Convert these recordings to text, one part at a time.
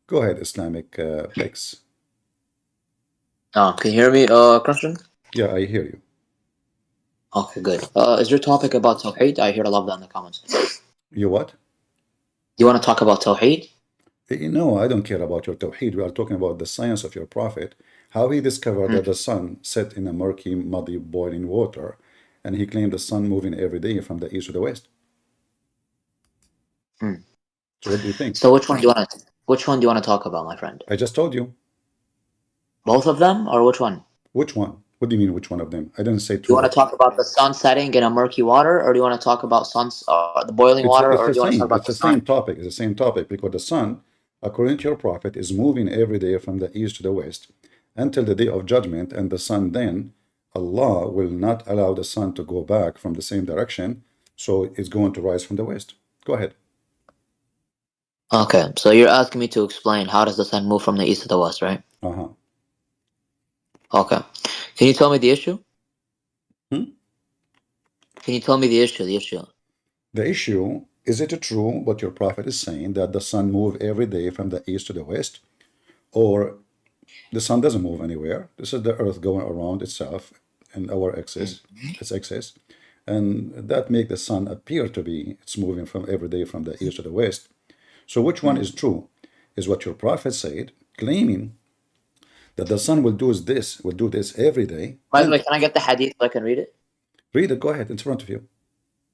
Go ahead, Islamic picks. Can you hear me, Christian? Yeah, I hear you. Okay, good. Is your topic about Tawheed? I hear a lot of that in the comments. You what? You want to talk about Tawheed? No, I don't care about your tawheed. We are talking about the science of your prophet, how he discovered Hmm. that the sun set in a murky, muddy, boiling water, and he claimed the sun moving every day from the east to the west. Hmm. So what do you think? So which one do you want to talk about, my friend? I just told you. Both of them, or which one? Which one? What do you mean, which one of them? I didn't say Do you two want of to talk about the sun setting in a murky water, or do you want to talk about the boiling water, It's or the do you want to talk same. about It's the the sun? same topic. It's the same topic because the sun, according to your prophet, is moving every day from the east to the west until the day of judgment, and the sun then, Allah will not allow the sun to go back from the same direction, so it's going to rise from the west. Go ahead. Okay, so you're asking me to explain how does the sun move from the east to the west, right? Uh-huh. Okay. Can you tell me the issue? Hmm? Can you tell me the issue? The issue. The issue, is it true what your prophet is saying that the sun move every day from the east to the west, or the sun doesn't move anywhere? This is the earth going around itself and our axis, its axis, and that make the sun appear to be it's moving from every day from the east to the west. So which one is true? Is what your prophet said, claiming that the sun will do this every day, By the way, and can I get the hadith so I can read it? read it. Go ahead, it's in front of you.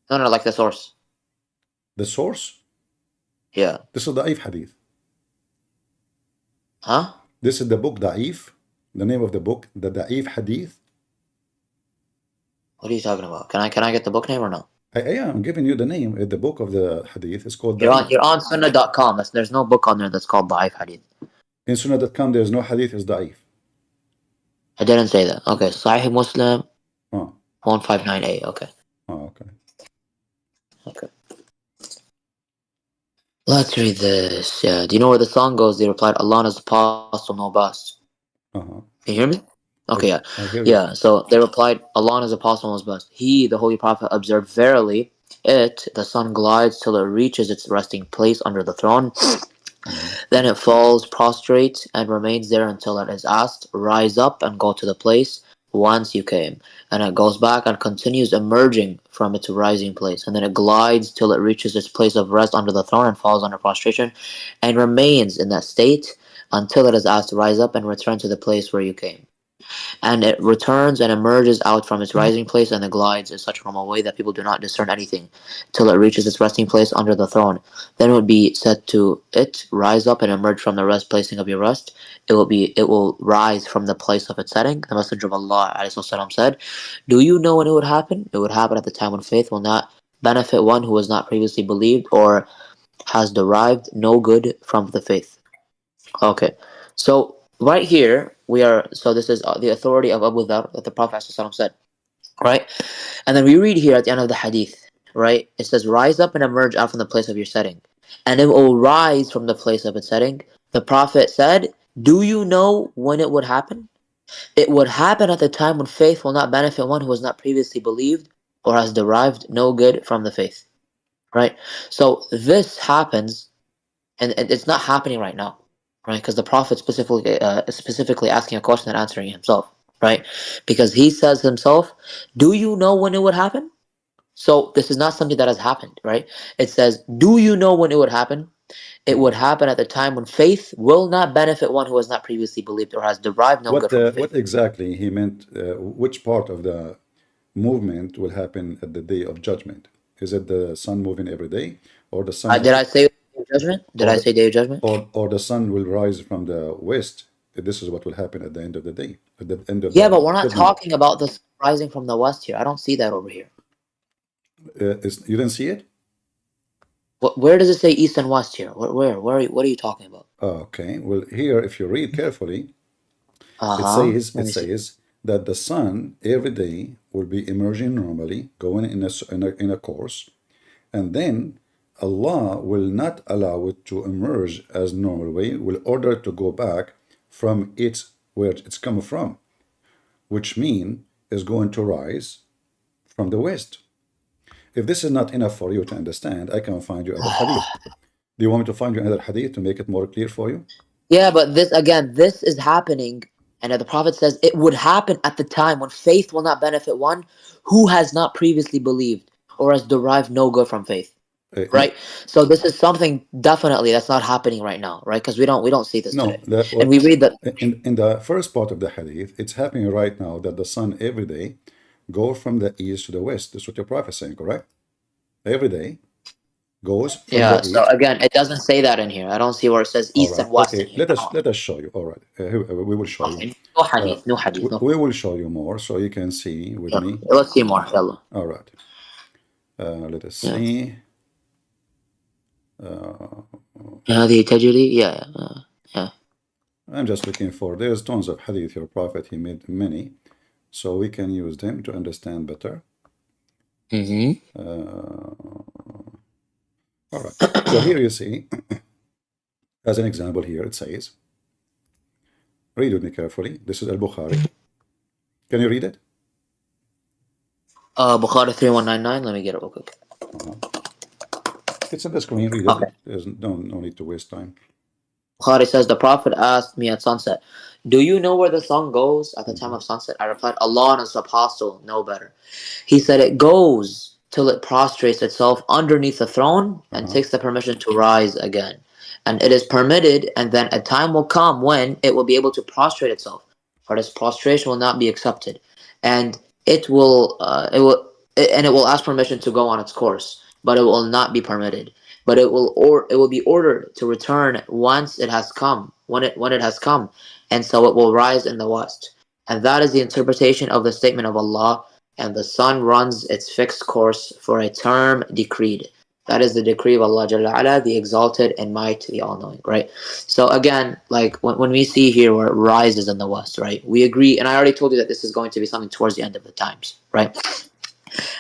No, no, like the source. The source. Yeah. This is Da'if Hadith. Huh? This is the book Da'if. The name of the book, the Da'if Hadith. What are you talking about? Can I get the book name or no? I am giving you the name. The book of the Hadith is called You're on Da'if. you're on sunnah.com. There's no book on there that's called Da'if Hadith. In Sunnah.com, there is no Hadith is Da'if. I didn't say that. Okay, Sahih Muslim Oh, 159A. Okay. okay. Okay. Let's read this. Yeah. Do you know where the song goes? They replied, Allah and His apostle no bust. Uh-huh. Can you hear me? Okay, yeah. I hear you. Yeah. So they replied, Allah and His apostle knows best. He, the Holy Prophet, observed verily the sun glides till it reaches its resting place under the throne. Mhm. Then it falls prostrate and remains there until it is asked, rise up and go to the place whence you came. And it goes back and continues emerging from its rising place. And then it glides till it reaches its place of rest under the throne and falls under prostration and remains in that state until it is asked to rise up and return to the place where you came. And it returns and emerges out from its rising place and it glides in such a normal way that people do not discern anything till it reaches its resting place under the throne. Then it would be said to it, rise up and emerge from the rest placing of your rest. It will rise from the place of its setting. The Messenger of Allah ﷺ said, do you know when it would happen? It would happen at the time when faith will not benefit one who has not previously believed or has derived no good from the faith. Okay, so right here we are. So this is the authority of Abu Dhar that the Prophet ﷺ said, right? And then we read here at the end of the hadith, right? It says, "Rise up and emerge out from the place of your setting, and it will rise from the place of its setting." The Prophet said, "Do you know when it would happen? It would happen at the time when faith will not benefit one who has not previously believed or has derived no good from the faith." Right? So this happens and it's not happening right now, right? Because the prophet specifically asking a question and answering himself, right? Because he says himself, "Do you know when it would happen?" So this is not something that has happened, right? It says, "Do you know when it would happen?" It would happen at the time when faith will not benefit one who has not previously believed or has derived no good from the What faith. exactly he meant? Which part of the movement will happen at the day of judgment? Is it the sun moving every day, or the sun, Did I say day of judgment? Did or I the, say day of judgment? or the sun will rise from the west? This is what will happen at the end of the day, at the end of Yeah, but the we're not judgment. talking about the sun rising from the west here. I don't see that over here. You didn't see it? Where does it say east and west here? What are you talking about? Okay. Well, here, if you read carefully, Uh-huh. it Let me see. says that the sun every day will be emerging normally, going in a course, and then Allah will not allow it to emerge as normal way, will order it to go back from its where it's come from, which mean is going to rise from the west. If this is not enough for you to understand, I can find you other hadith. Do you want me to find you another hadith to make it more clear for you? Yeah, but this again, this is happening, and the Prophet says it would happen at the time when faith will not benefit one who has not previously believed or has derived no good from faith. No, Right? So this is something definitely that's not happening right now, right? Because we don't see this no. today. And we read that. In the first part of the hadith, it's happening right now that the sun every day go from the east to the west. That's what your prophet is saying, correct? Every day goes from Yeah, the so east. again, it doesn't say that in here. I don't see where it says All east right. and west in Okay. here. Let I us don't. let us show you. All right. We will show you. Okay. No hadith, no hadith, no. We will show you more so you can see with Yeah. me. Let's see more, inshallah. All right. Let us Yeah. see. هذه تجري. Yeah, yeah. I'm just looking for. There's tons of hadith. Your prophet, he made many, so we can use them to understand better. All right. So here you see, as an example, here it says, read with me carefully. This is Al-Bukhari. Can you read it? Bukhari 3199. Let me get it real quick. It's on the screen. Read Okay. it. There's no need to waste time. Bukhari says, the Prophet asked me at sunset, do you know where the sun goes at the time of sunset? I replied, Allah and His Apostle know better. He said, it goes till it prostrates itself underneath the throne and takes the permission to rise again. And it is permitted, and then a time will come when it will be able to prostrate itself, for this prostration will not be accepted. And it will ask permission to go on its course, but it will not be permitted. But it will be ordered to return once it has come, when it has come, and so it will rise in the west. And that is the interpretation of the statement of Allah. And the sun runs its fixed course for a term decreed. That is the decree of Allah Jalla Ala, the exalted and might, the all-knowing, right? So again, like when we see here where it rises in the west, right? We agree, and I already told you that this is going to be something towards the end of the times, right?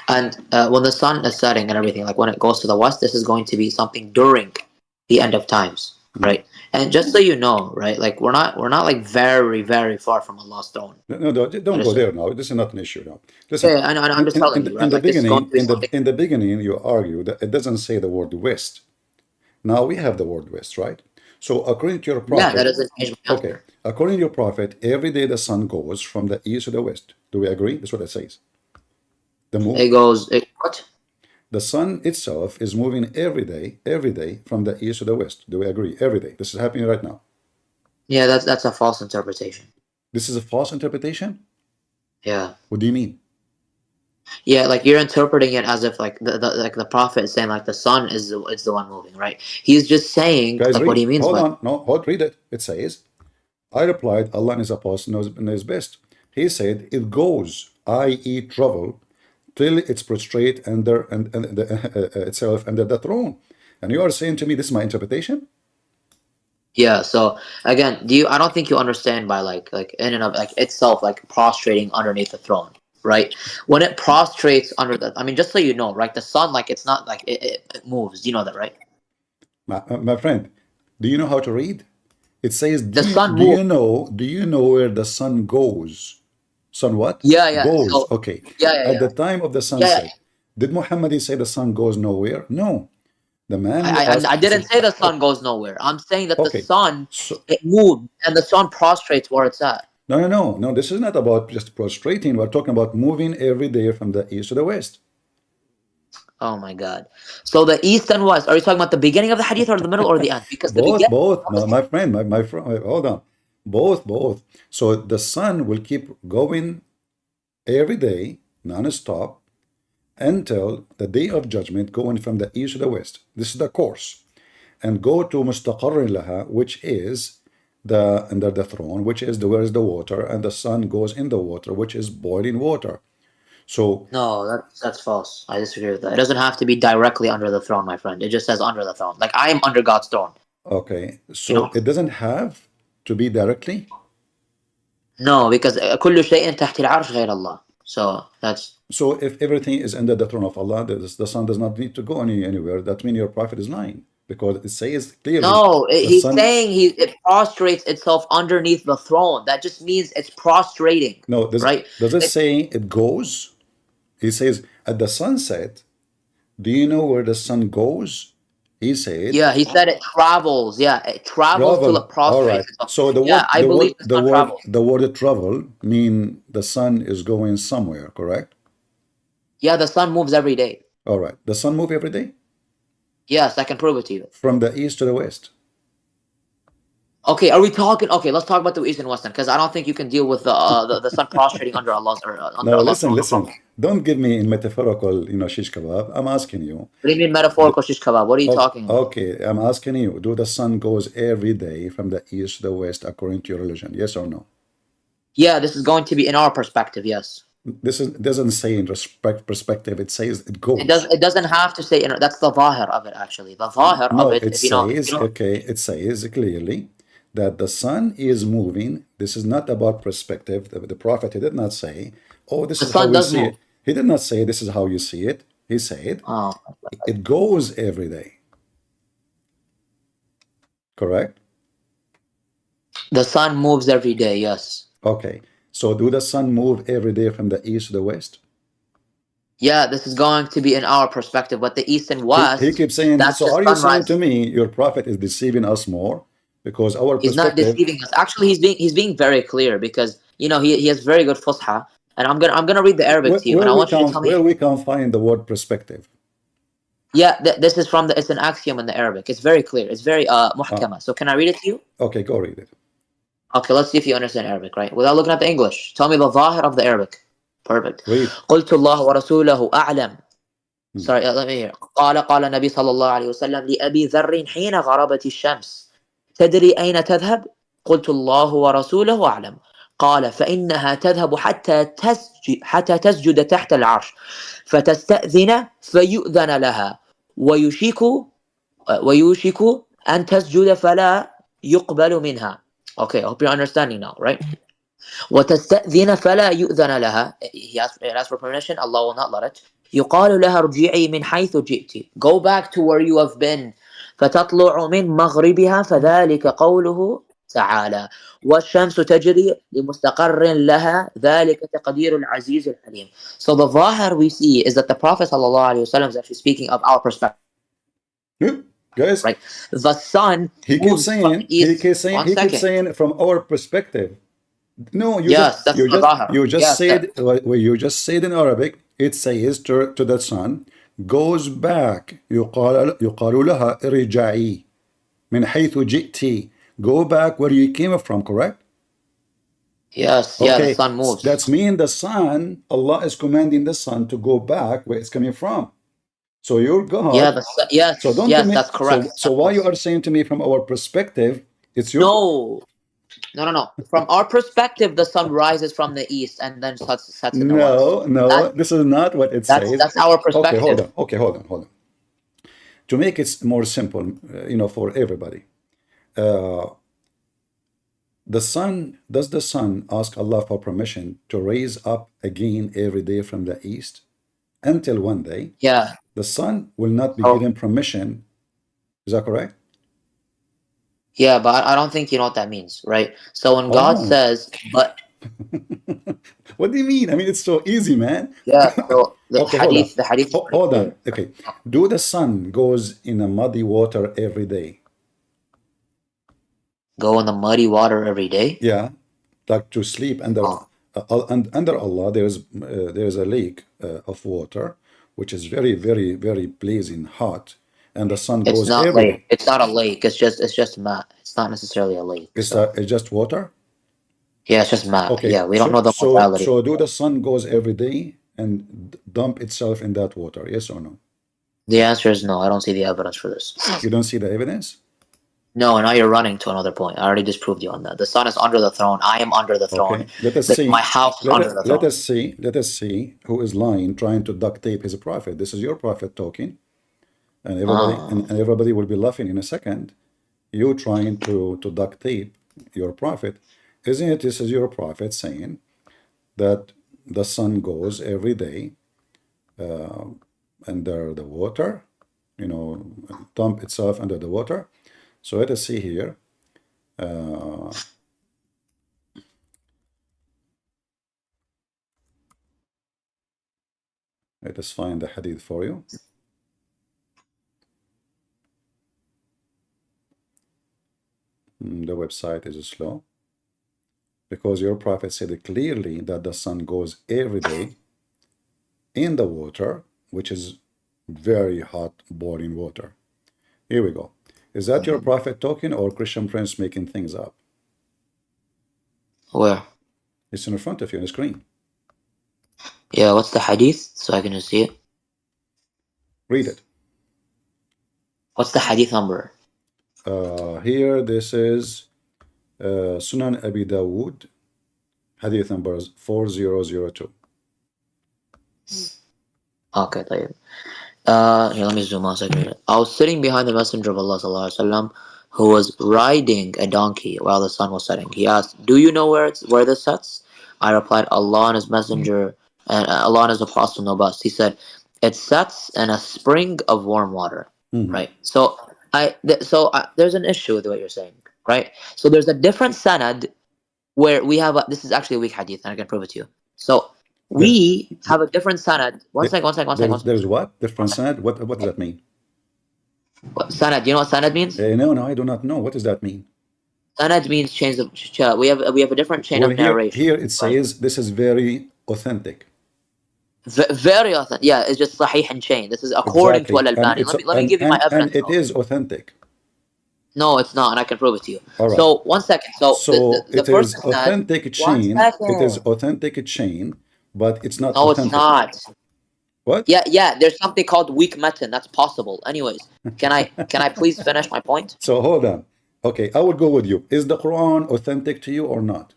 And when the sun is setting and everything, like when it goes to the west, this is going to be something during the end of times, right? And just so you know, right, like we're not like very, very far from Allah's throne. No, don't go there now. This is not an issue now. Listen, Yeah, I know, I'm just telling you, in right? the Like this is going beginning, to be something. in the beginning, you argue that it doesn't say the word west. Now we have the word west, right? So according to your Yeah, that prophet, doesn't change my okay, answer. according to your prophet, every day the sun goes from the east to the west. Do we agree? That's what it says. The It move, goes, what? the sun itself is moving every day from the east to the west. Do we agree? Every day. This is happening right now. Yeah, that's a false interpretation. This is a false interpretation? Yeah. What do you mean? Yeah, like you're interpreting it as if like the prophet is saying like the sun is the one moving, right? He's just saying Guys, like what he read. means Hold by on. No, hold, read it. It says, I replied, Allah and His apostle knows best. He said, it goes, i.e., travel, till it's prostrate under itself under the throne. And you are saying to me, this is my interpretation? Yeah, so again, I don't think you understand by like in and of like itself like prostrating underneath the throne, right? When it prostrates under the, I mean, just so you know, right? The sun, like it's not like it moves. You know that, right? My friend, do you know how to read? It says, The sun do moves. you know where the sun goes? Sun what? Yeah, yeah. Goes. So Okay. yeah, yeah, At the yeah, time of the yeah, yeah. sunset, did Muhammad say the sun goes nowhere? No. The man who I asked, he didn't said, say the sun goes nowhere. I'm saying that the okay. sun So it moves and the sun prostrates where it's at. no. This is not about just prostrating. We're talking about moving every day from the east to the west. Oh my God. So the east and west, are you talking about the beginning of the hadith or the middle or the end? Because the beginning Both, of the my friend, my friend, hold on. Both. So the sun will keep going every day, non-stop, until the day of judgment, going from the east to the west. This is the course. And go to mustaqarrin laha, which is the under the throne, which is where is the water, and the sun goes in the water, which is boiling water. So No, that's false. I disagree with that. It doesn't have to be directly under the throne, my friend. It just says under the throne. Like I am under God's throne. okay, You so know? it doesn't have to be directly. No, because كل شيء تحت العرش غير الله. So that's So if everything is under the throne of Allah, the sun does not need to go anywhere. That means your prophet is lying because it says clearly no. the He's sun. saying it prostrates itself underneath the throne. That just means it's prostrating, No, right? does it It, say it goes? He says at the sunset. Do you know where the sun goes? He said Yeah, he said it travels. Yeah, it travels till travel. it All prostrates right. itself. So Yeah, I believe the sun travels. the word travel mean the sun is going somewhere, correct? Yeah, the sun moves every day. All right. The sun move every day Yes, I can prove it to you. from the east to the west. Okay, are we talking? Okay, let's talk about the East and West then, because I don't think you can deal with the sun prostrating under Allah's or under Now Allah's listen, throne. No listen. problem. Don't give me in metaphorical, shish kebab. I'm asking you. What do you mean metaphorical shish kebab? What are you Oh, talking about? okay, I'm asking you. Do the sun goes every day from the east to the west according to your religion? Yes or no? Yeah, this is going to be in our perspective. Yes, This is doesn't say in respect perspective. It says it it does. goes. It doesn't have to say. That's the zahir of it. Actually, the zahir of No, it. it If you know, if you says, know, okay, it says clearly that the sun is moving. This is not about perspective. The prophet, he did not say, oh, this the is how sun we does see move. it. He did not say this is how you see it. He said Oh, it goes every day. Correct? the sun moves every day. Yes. Okay. So do the sun move every day from the east to the west? Yeah, this is going to be in our perspective, but the East and He West, keeps saying, that's so just are you saying to sunrise. me your prophet is deceiving us more? Because our He's not perspective, deceiving us. Actually, he's being very clear because he has very good fusha. And I'm gonna read the Arabic to you, and I want you to tell me. where we can find the word perspective. Yeah, this is from the. It's an axiom in the Arabic. It's very clear. It's very Uh, muhkama. So can I read it to you? okay, go read it. Okay, let's see if you understand Arabic, right? Without looking at the English. Tell me the zahir of the Arabic. Perfect. Read. قلت الله ورسوله أعلم. Hmm. Sorry, let me hear. قال النبي صلى الله عليه وسلم لأبي ذر حين غربت الشمس تدري أين تذهب؟ قلت الله ورسوله أعلم. قال فإنها تذهب حتى تسجد تحت العرش فتستأذن فيؤذن لها ويشيك ويوشك أن تسجد فلا يقبل منها. Okay, I hope you're understanding now, right? وتستأذن فلا يؤذن لها. He asked for permission, Allah will not let it. يقال لها ارجعي من حيث جئت. Go back to where you have been. فتطلع من مغربها فذلك قوله تعالى والشمس تجري لمستقر لها ذلك تقدير العزيز الحليم. So the zahir we see is that the Prophet ﷺ is actually speaking of our perspective, Yeah. Guys, right? The sun he keeps moves from saying, the east. One he keeps second. saying from our perspective. No, Yes, that's the zahir. you just Yes, said what you just said in Arabic. It says to the sun, goes back. يقال لها ارجعي من حيث جئتي. Go back where you came from, correct? yes, yeah, the Okay, sun that's moves. mean the sun, Allah is commanding the sun to go back where it's coming from. So your Yeah, God, so yes, don't tell yes, me, that's correct. so Sun why you moves. are saying to me from our perspective, it's your, No, no, no, no. From our perspective, the sun rises from the east and then sets in the west. no, no, That this is not what it that's says. that's our Okay, hold perspective. on. Okay, hold on. To make it more simple, for everybody, uh, does the sun ask Allah for permission to raise up again every day from the east until one day Yeah. the sun will not be Oh, given permission? Is that correct? yeah, but I don't think you know what that means, right? So when I God don't. says, but What do you mean? I mean, it's so easy, man. yeah, so the Okay, hold on. hadith, the hadith is pretty Hold on. clear. Okay. Do the sun goes in a muddy water every day? Go in the muddy water every day. Yeah. Like to sleep Oh, under Allah, there's a lake of water, which is very, very, very blazing hot, and the sun it's goes not every lake. day. It's not a lake. It's just mat. It's not necessarily a lake. So It's just water? yeah, it's just mat. Okay. Yeah, we don't know the modality. So do the sun goes every day and dump itself in that water? Yes or no? The answer is no. I don't see the evidence for this. You don't see the evidence? No, now you're running to another point. I already disproved you on that. The sun is under the throne. I am under the throne. Okay, let us My see. house is under the throne. Let us see who is lying, trying to duct tape his prophet. This is your prophet talking, and Oh, everybody will be laughing in a second. You trying to duct tape your prophet, isn't it? This is your prophet saying that the sun goes every day under the water, you know, dump itself under the water. So let us see here. Uh, Let us find the hadith for you. The website is slow because your prophet said clearly that the sun goes every day in the water, which is very hot boiling water. Here we go. Is that your prophet talking or Christian Prince making things up? Where? It's in front of you on the screen. Yeah, what's the hadith so I can just see it? Read it. What's the hadith number? Here, this is Sunan Abi Dawood, hadith number 4002. Okay, طيب. Here, let me zoom out a second. I was sitting behind the Messenger of Allah ﷺ, who was riding a donkey while the sun was setting. He asked, "Do you know where this sets?" I replied, "Allah and His Messenger and Allah and His Apostle know best." He said, "It sets in a spring of warm water." Right. So there's an issue with what you're saying, right? So there's a different sanad where we have this is actually a weak hadith, and I can prove it to you. So we have a different sanad. One second. There's what? Different sanad? What does that mean? Sanad. Do you know what sanad means? No, I do not know. What does that mean? Sanad means chains of. We have a different chain of narration. Here it says this is very authentic. Very authentic. Yeah, it's just sahih and chain. This is according to Al-Albani. Let me give you my evidence. And it is authentic. No, it's not, and I can prove it to you. All right. So 1 second. So the it first is authentic chain. It is authentic chain, but it's not. No, authentic. It's not. What? Yeah. There's something called weak matan. That's possible. Anyways, can I please finish my point? So hold on. Okay, I will go with you. Is the Quran authentic to you or not?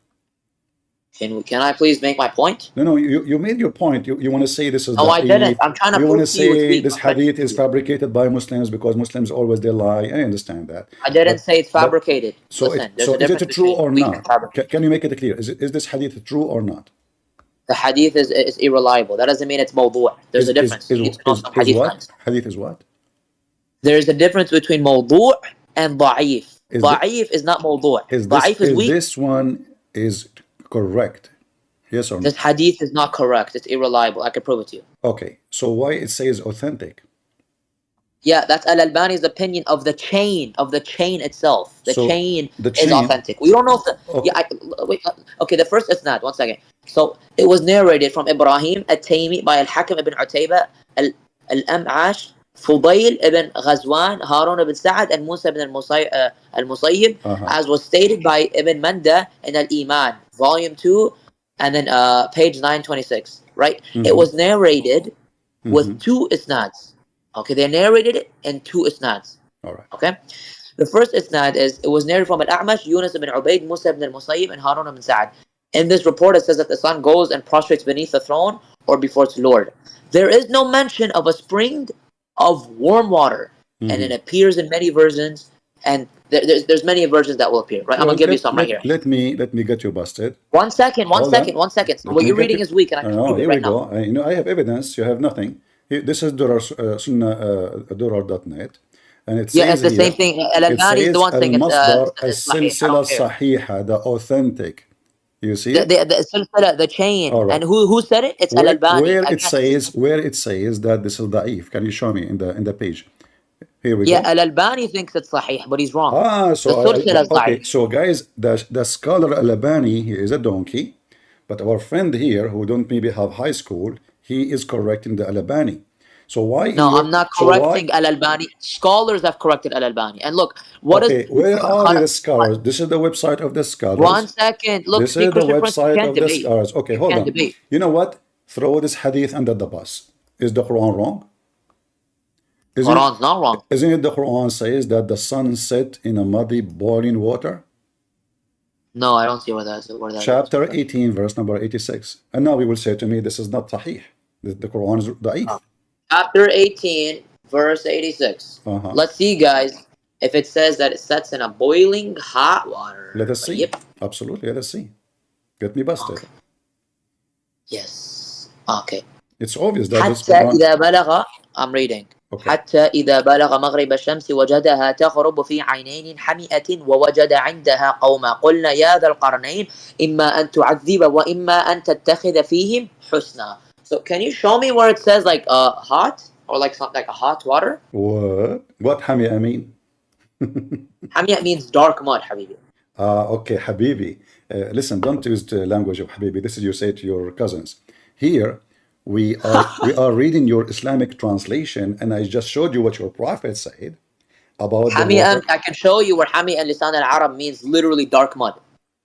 Can I please make my point? No, you made your point. You want to say this is. No, I didn't. I'm trying to prove to you. You want to say this hadith is fabricated by Muslims because Muslims always they lie. I understand that. I didn't say it's fabricated. Listen, so is it true or not? Can you make it clear? Is this hadith true or not? The hadith is irreliable. That doesn't mean it's mawdu'. There's a difference. Is what? Hadith is what? There's a difference between mawdu' and da'if. Da'if is not mawdu'. Da'if is weak. This one is correct. Yes or no? This hadith is not correct. It's irreliable. I can prove it to you. Okay. So why it says authentic? Yeah, that's Al-Albani's opinion of the chain itself. The chain is authentic. We don't know if the okay, the first isnad, 1 second. So it was narrated from Ibrahim at-Taymi by Al-Hakim ibn Utayba, Al-Am'ash, Fudayl ibn Ghazwan, Harun ibn Sa'ad, and Musa ibn al-Musayyib, as was stated by Ibn Manda in Al-Iman, volume 2, and then page 926, right? It was narrated with 2 isnads. Okay, they narrated it in 2 isnads. All right. Okay? The first isnad is, it was narrated from Al-A'mash, Yunus ibn Ubayd, Musa ibn al-Musayyib, and Harun ibn Sa'ad. In this report, it says that the sun goes and prostrates beneath the throne or before its Lord. There is no mention of a spring of warm water, and it appears in many versions, and there's many versions that will appear. Right? I'm gonna give you some right here. Let me get you busted. 1 second. So what you're reading is weak, and I can prove it right now. Here we go. I have evidence. You have nothing. This is Durar.net. And it says it's the same thing. Al-Albani is the one saying السلسلة الصحيحة, the authentic. You see the chain. Right. And who said it? It's Al-Albani. Where it says that this is da'if. Can you show me in the page? Here we go. Yeah, Al-Albani thinks it's sahih, but he's wrong. So guys, the scholar Al-Albani, he is a donkey, but our friend here who don't maybe have high school, he is correcting the Al-Albani. So why? No, I'm not correcting Al-Albani. Scholars have corrected Al-Albani. And look, where are the scholars? This is the website of the scholars. 1 second. Look, this is the website of the scholars. Okay, hold on. You know what? Throw this hadith under the bus. Is the Quran wrong? Quran's not wrong. Isn't it the Quran says that the sun set in a muddy boiling water? No, I don't see where that is. Chapter 18, verse number 86. And now we will say to me, this is not sahih. The Quran is da'if. Chapter 18, verse 86. Let's see, guys, if it says that it sets in a boiling hot water. Let us see. Yep. Absolutely, let us see. Get me busted. Okay. Yes. Okay. It's obvious that this Quran... إذا بلغ, I'm reading. Okay. حتى إذا بلغ مغرب الشمس وجدها تغرب في عينين حمئة ووجد عندها قوما قلنا يا ذا القرنين إما أن تعذب وإما أن تتخذ فيهم حسنا. So can you show me where it says like hot or like something like a hot water? What? What hami'a mean? Hamia means dark mud, Habibi. Okay, Habibi. Listen, don't use the language of Habibi. This is you say to your cousins. Here, we are reading your Islamic translation, and I just showed you what your prophet said about the Hamia, water. I can show you where Hamia and Lisan al-Arab means literally dark mud.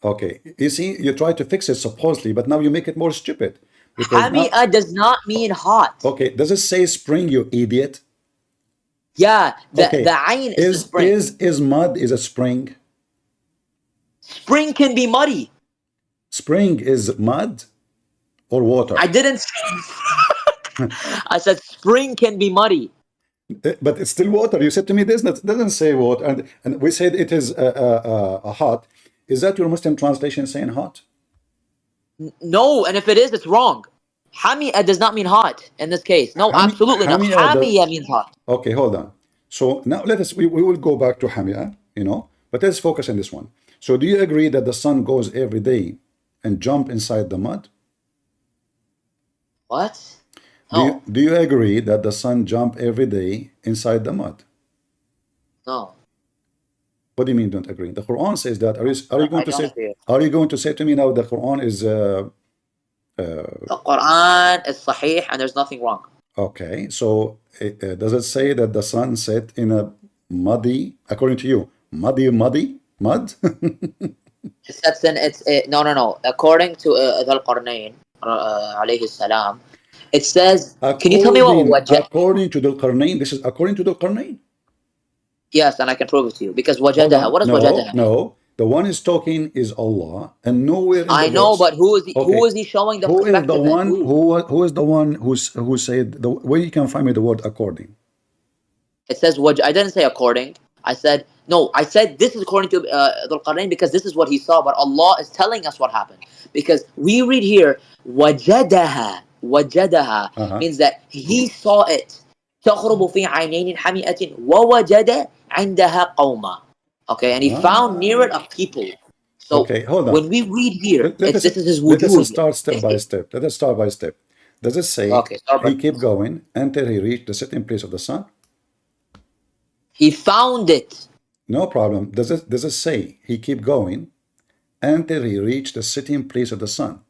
Okay, you see, you try to fix it supposedly, but now you make it more stupid because now, Hamia does not mean hot. okay, does it say spring, you idiot? Yeah, the Okay, ayn is the is spring. is is mud is a spring? Spring can be muddy. Spring is mud or water? I didn't say. I said spring can be muddy. But it's still water. You said to me this doesn't say water, and we said it is hot. Is that your Muslim translation saying hot? No, and if it is, it's wrong. Hamia does not mean hot in this case. No, absolutely not. Hamia Hamia means hot. okay, hold on. So now let us we will go back to Hamia, but let's focus on this one. So do you agree that the sun goes every day and jump inside the mud? What? Do you No, do you agree that the sun jump every day inside the mud? no. What do you mean don't agree? The Quran says that. Are you going I to don't say agree. are you going to say to me now the Quran is The Quran is sahih and there's nothing wrong. okay? So does it say that the sun set in a muddy, according to you, mud? It sets in, no. According to Dhul Qarnayn, alayhi salam, it says, can you tell me what wajad? According to the Qarnayn, this is according to the Qarnayn. Yes, and I can prove it to you. Because Hold wajadaha, on, what does no, wajadaha mean? no. The one is talking is Allah, and nowhere in the I know, books. but who Okay, is he showing the who is the perspective in? one Who? who is the one who said the where you can find me the word according? It says, I didn't say according. I said, no, I said this is according to Dhul Qarnayn because this is what he saw, but Allah is telling us what happened. Because we read here, wajadaha Uh-huh. means that he saw it. تخرب في عينين حمئة ووجد عندها قوما. Okay, and he found near it a Ah, people. So okay, hold on. when we read here, Let us this is his let us wujud. start step by step. Let us start by step. Does it say Okay, start by he kept going until he reached the sitting place of the sun? he found it. No problem. Does it say he kept going until he reached the sitting place of the sun?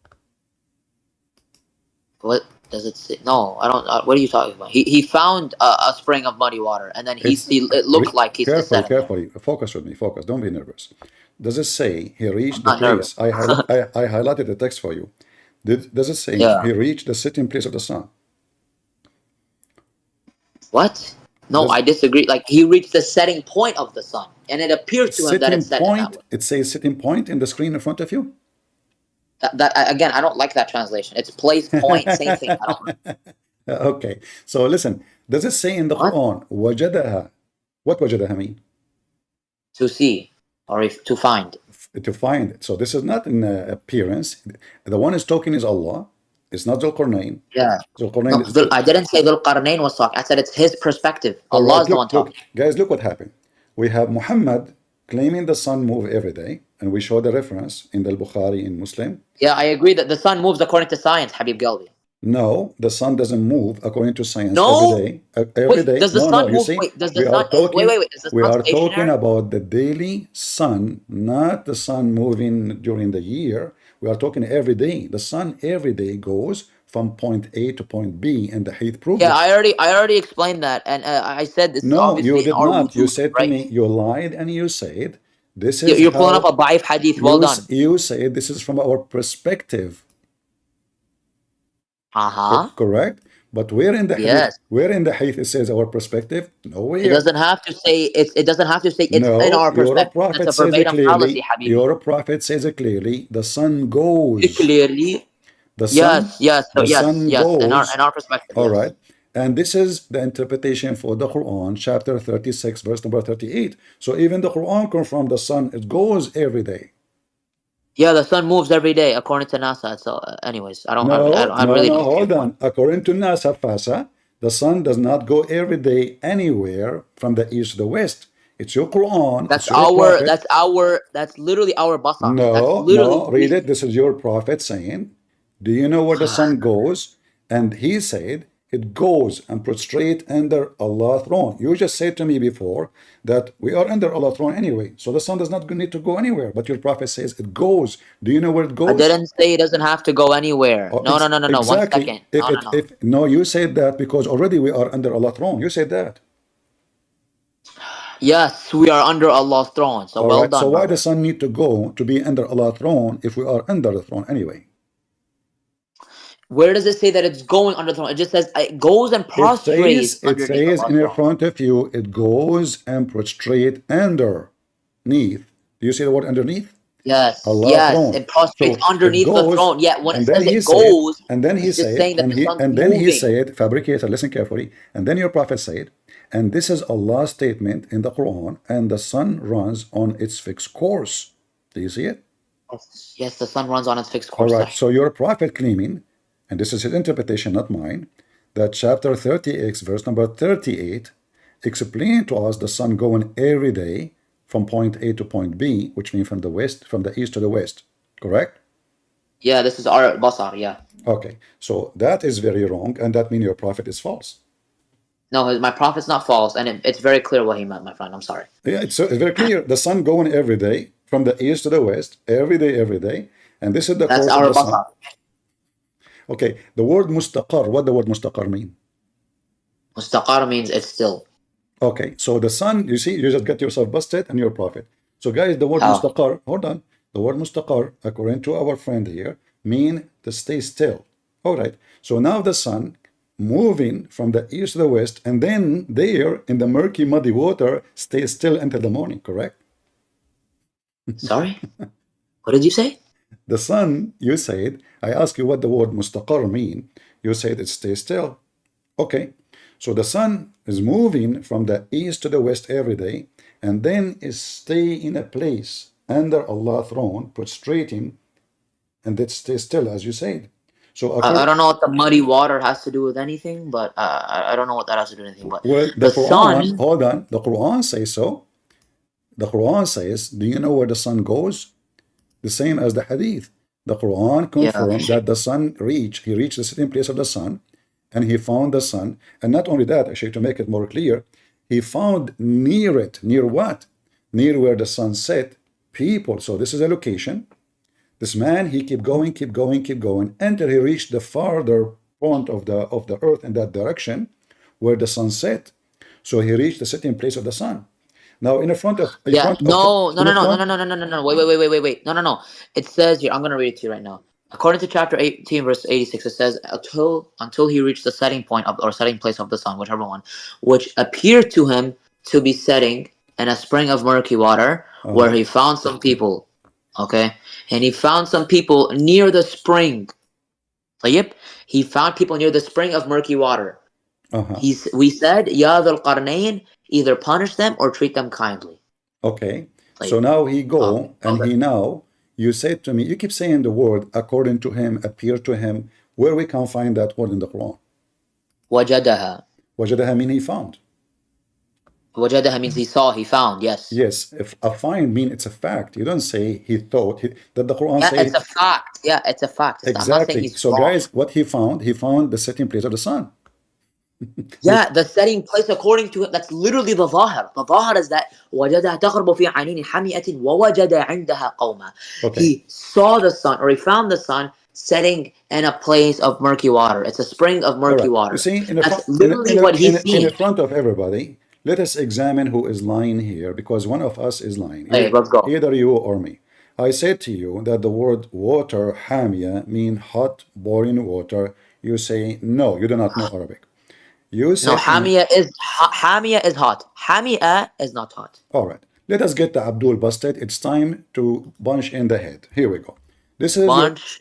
What does it say? No, I don't. What are you talking about? He found a spring of muddy water, and then It's it looked like he carefully, sat in there. carefully. Focus with me. Focus. Don't be nervous. Does it say he I'm reached the not nervous. place? I highlighted the text for you. Does it say Yeah. he reached the sitting place of the sun? What? No, Does I disagree. Like he reached the setting point of the sun, and it appeared to him that it sitting set in that point? way. It says sitting point in the screen in front of you. Again, I don't like that translation. It's place point, same thing. I don't. Okay. So listen. Does it say in the What Quran wajadaha? What wajadaha mean? to see or if to find? To find it. So this is not an appearance. The one is talking is Allah. It's not Zulqarnain. Yeah. No, Zulqarnain is I didn't say Dhul Qarnayn was talking. I said it's his perspective. all Allah right. is the one Look, talking. guys, look what happened. We have Muhammad claiming the sun move every day, and we show the reference in the Bukhari in Muslim. Yeah, I agree that the sun moves according to science, Habib Galvi. No, the sun doesn't move according to science every No. day. Every Wait, day. does the No, no. sun You move? see, Wait, does the we are sun? talking. Is the We sun are talking stationary? about the daily sun, not the sun moving during the year. We are talking every day. The sun every day goes from point A to point B, and the hadith prove Yeah, this. I already explained that, and I said this is No, you obviously in did our not. You wujud, said to right? me, you lied, and you said this is You're pulling up a how Baif hadith. Well done. you say this is from our perspective. Uh huh. Correct? But where in the hadith, Yes. it says our perspective? It Nowhere. doesn't have to say it's. It doesn't have to say it's in No, our your perspective. That's prophet a says it verbatim fallacy, clearly. Habibi. Your prophet says it clearly. The sun goes. Clearly, The sun, yes, yes, so the yes, sun yes. In goes. our perspective, All yes. right. And this is the interpretation for the Quran, chapter 36, verse number 38. So even the Quran confirms the sun, it goes every day. Yeah, the sun moves every day according to NASA. So, anyways, No, I no, really no, don't see your hold point. on. According to NASA FASA, the sun does not go every day anywhere from the east to the west. It's your Quran, it's your prophet. That's literally our basar. That's No, literally no, what we read it. see. This is your prophet saying, do you know where the sun goes? And he said, it goes and prostrate under Allah's throne. You just said to me before that we are under Allah's throne anyway, so the sun does not need to go anywhere. But your prophet says it goes. Do you know where it I goes? didn't say it doesn't have to go anywhere. Oh, No, no, no, no, no. One exactly. second. No, no, no. If no, you said that because already we are under Allah's throne. You said that. Yes, we are under Allah's throne. So All well right. So done, why brother. the sun need to go to be under Allah's throne if we are under the throne anyway? Where does it say that it's going under the throne? It just says it goes and prostrates It underneath says Allah's in throne. front of you, it goes and prostrate underneath. Do you see the word underneath? Yes, Allah's yes, throne. it prostrates So it underneath the goes, throne. Yet when it and then says he it said, goes, and then he it's just said, saying that the sun's and then he moving. said, fabricator, listen carefully, and then your prophet said, and this is Allah's statement in the Quran, and the sun runs on its fixed course. Do you see it? Yes, the sun runs on its fixed All course. right, so your prophet claiming, and this is his interpretation, not mine, that chapter 30x, verse number 38, explain to us the sun going every day from point A to point B, which means from the west, from the east to the west, correct? Yeah, this is our basar, yeah. Okay, so that is very wrong, and that means your prophet is false. No, my prophet's not false, and it's very clear what he meant, my friend. I'm sorry. Yeah, it's very clear. The sun going every day from the east to the west, every day, and this is the That's course of our the sun. basar. Okay, the word mustaqar, what the word mustaqar mean? Mustaqar means it's still. Okay, so the sun, you see, you just get yourself busted and your prophet. So guys, the word How? mustaqar, hold on. The word mustaqar, according to our friend here, mean to stay still. All right, so now the sun moving from the east to the west, and then there in the murky, muddy water, stay still until the morning, correct? Sorry? What did you say? The sun, you said, I asked you what the word mustaqar mean. You said it stays still. Okay, so the sun is moving from the east to the west every day, and then is stay in a place under Allah's throne, prostrating, and it stays still, as you said. So I don't know what the muddy water has to do with anything, but I don't know what that has to do with anything. But well, the the Quran, sun. hold on, the Quran says so. The Quran says, do you know where the sun goes? The same as the hadith. The Quran confirmed that the sun he reached the sitting place of the sun, and he found the sun. And not only that, actually, to make it more clear, he found near it, near what? Near where the sun set, people. So this is a location. This man, he keep going, until he reached the farther point of the earth in that direction where the sun set. So he reached the sitting place of the sun. Now, in front of Wait. No. No. It says here. I'm gonna read it to you right now. According to chapter 18, verse 86, it says until he reached the setting point of or setting place of the sun, whichever one, which appeared to him to be setting in a spring of murky water, where he found some people. Okay, and he found some people near the spring. Yep, he found people near the spring of murky water. We said, Ya Dhul Qarnayn, either punish them or treat them kindly. Okay, so now he go, and he now, you said to me, you keep saying the word, according to him, appear to him, where we can find that word in the Quran? Wajadaha. Wajadaha mean he found. Wajadaha means he saw, he found, yes. Yes, if a find mean it's a fact. You don't say he thought, that the Quran say. It's a fact. Yeah, it's a fact. Exactly. So guys, what he found the setting place of the sun. Yeah, the setting place according to it, that's literally the zahir. The zahir is that وَجَدَهَا تَغْرُبُ فِي عَيْنِينِ حَمِيَةٍ وَوَجَدَ عِنْدَهَا قَوْمًا. He saw the sun, or he found the sun setting in a place of murky water. It's a spring of murky water. You see, That's literally what he's seeing. In front of everybody, let us examine who is lying here, because one of us is lying. Hey, let's go. Either you or me. I said to you that the word water, hamia, mean hot, boiling water. You say, no, you do not know Arabic. You said no, hamia is hot. Hamia is not hot. All right. Let us get the Abdul busted. It's time to punch in the head. Here we go. This is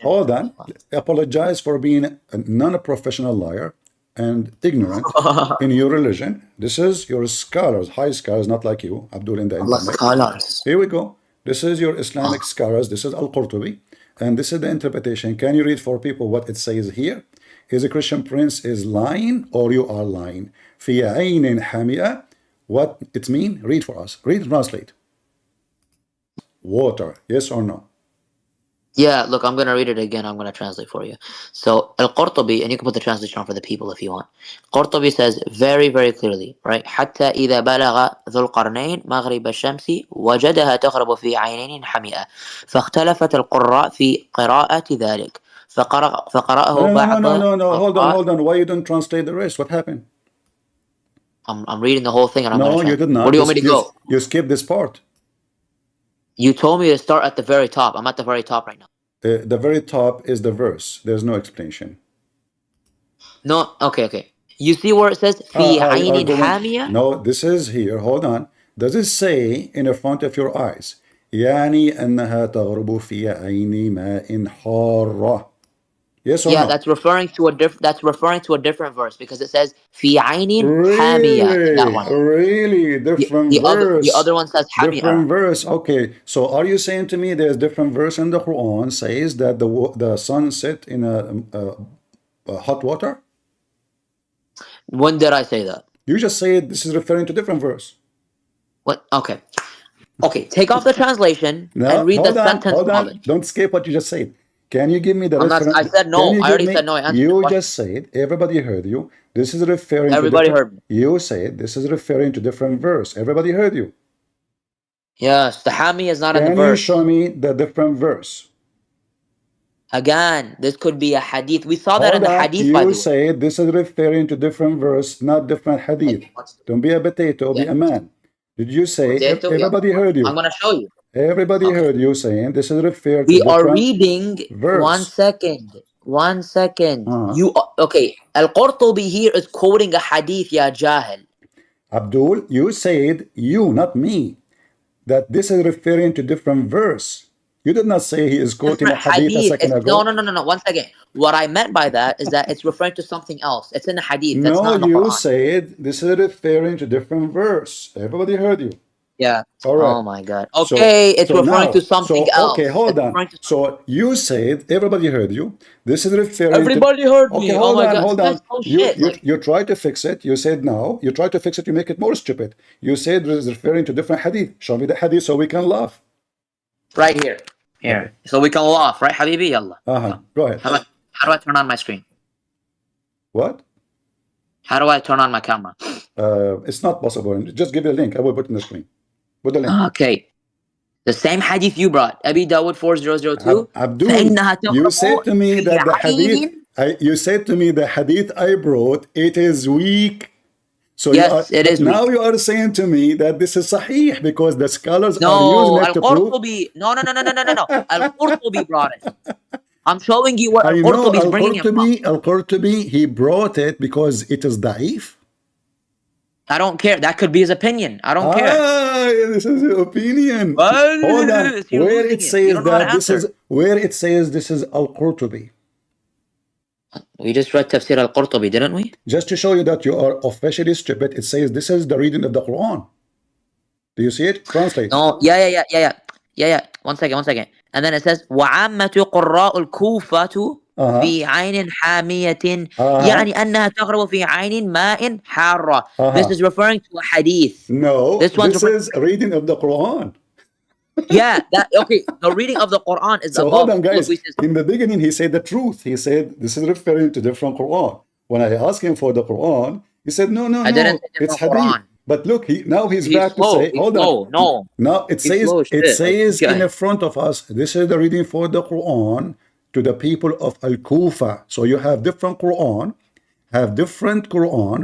hold on. Apologize for being a non-professional liar and ignorant in your religion. This is your scholars, high scholars, not like you, Abdul, in the internet. Scholars. Here we go. This is your Islamic scholars. This is Al-Qurtubi. And this is the interpretation. Can you read for people what it says here? Is a Christian prince is lying or you are lying? في عين حامئة. What it mean? Read for us. Read, translate. Water. Yes or no? Yeah, look, I'm gonna read it again. I'm gonna translate for you. So Al-Qurtubi, and you can put the translation on for the people if you want. Qurtubi says very, very clearly, right? حتى إذا بلغ ذو القرنين مغرب الشمس وجدها تغرب في عينين حمئة فاختلفت القراء في قراءة ذلك فقرأه No, no, no, no, بعض no, no. Hold on, القراء. hold on. Why you don't translate the rest? What happened? I'm reading the whole thing and I'm gonna No, you translate. did Where not. do you want me to go? You skipped this part. You told me to start at the very top. I'm at the very top right now. The very top is the verse. There's no explanation. No, okay. You see where it says في You are عين going. حامية? No, this is here. Hold on. Does it say in the front of your eyes? يعني أنها تغرب في عين ماء حارة. Yes or Yeah, no? that's referring to a different verse because it says في عين حامية in that Really? one. Really? Different The verse. other one says حمئة. Different verse. Okay. So are you saying to me there's different verse in the Quran says that the sun set in a hot water? When did I say that? You just said this is referring to different verse. What? Okay. Take off the translation and No, read the hold on, sentence hold on. knowledge. Don't skip what you just said. Can you give me the I'm not. I reference? said Can no. you I give already said me? no. I answered the You question. just said, everybody heard you. This is referring to Everybody different. heard me. You said this is referring to different verse. Everybody heard you. Yes, the حامية is not in the Can you show verse. me the different verse? Again, this could be a hadith. We saw that in Hold the on. hadith, by You the way. said this is referring to different verse, not different hadith. Don't be a potato, be Yeah. a man. Did you say Potato. Yeah. everybody heard I'm you? gonna show you. Everybody Okay. heard you saying this is referred to We are different reading. One verse. second. One second. Uh-huh. You okay? Al-Qurtubi here is quoting a hadith, ya jahil. Abdul, you said, you, not me, that this is referring to different verse. You did not say he is quoting a Different hadith a hadith. second No, ago. no, no, no, no. One second. What I meant by that is that it's referring to something else. It's in the hadith. That's No, not in the you Quran. said this is referring to different verse. Everybody heard you. Yeah. All right. Oh my God. So Okay, it's referring to something okay, else. hold It's on. referring to something. So you said everybody heard you. This is referring to. Everybody heard Okay, me. Oh my God. hold This on. guy's so shit. Like You try to fix it. You said no. You try to fix it. You make it more stupid. You said this is referring to different hadith. Show me the hadith so we can laugh. right here. Okay. Here. So we can laugh, right, Habibi? Yalla. Go ahead. How do I turn on my screen? What? How do I turn on my camera? It's not possible. Just give me a link. I will put in the screen. Put the link. Okay. The same hadith you brought, Abi Dawud 4002. Abdul, فإنها you تغرب said to me في that the hadith. عين. You said to me the hadith I brought it is weak. So Yes, it but is now weak. you are saying to me that this is sahih because the scholars are using No, it to prove. Al-Qurtubi. No. Al-Qurtubi brought it. I'm showing you where I know Al-Qurtubi is bringing it from. Al-Qurtubi, he brought it because it is da'if. I don't care. That could be his opinion. I don't care. This is your opinion. Well, Hold on. you're Where losing it it. You says don't know how to that this answer. is where it says this is Al-Qurtubi. We just read Tafsir Al-Qurtubi, didn't we? Just to show you that you are officially stupid, it says this is the reading of the Quran. Do you see it? Translate. No, yeah. One second. And then it says وعامة قراء الكوفة في عين حامية يعني أنها تغرب في عين ماء حارة. This is referring to a hadith. No, This one's this is reading of the Quran. Yeah, okay. The reading of the Quran is So above. hold on, guys. Look, In the beginning, he said the truth. He said this is referring to different Quran. When I asked him for the Quran, he said no, I didn't say it's different hadith. Quran. But look, now he's He's back to slow. say, He's hold slow. on. No. Now it He's slow as it shit. says in Okay. the front of us, this is the reading for the Quran to the people of Al-Kufa. So you have different Quran,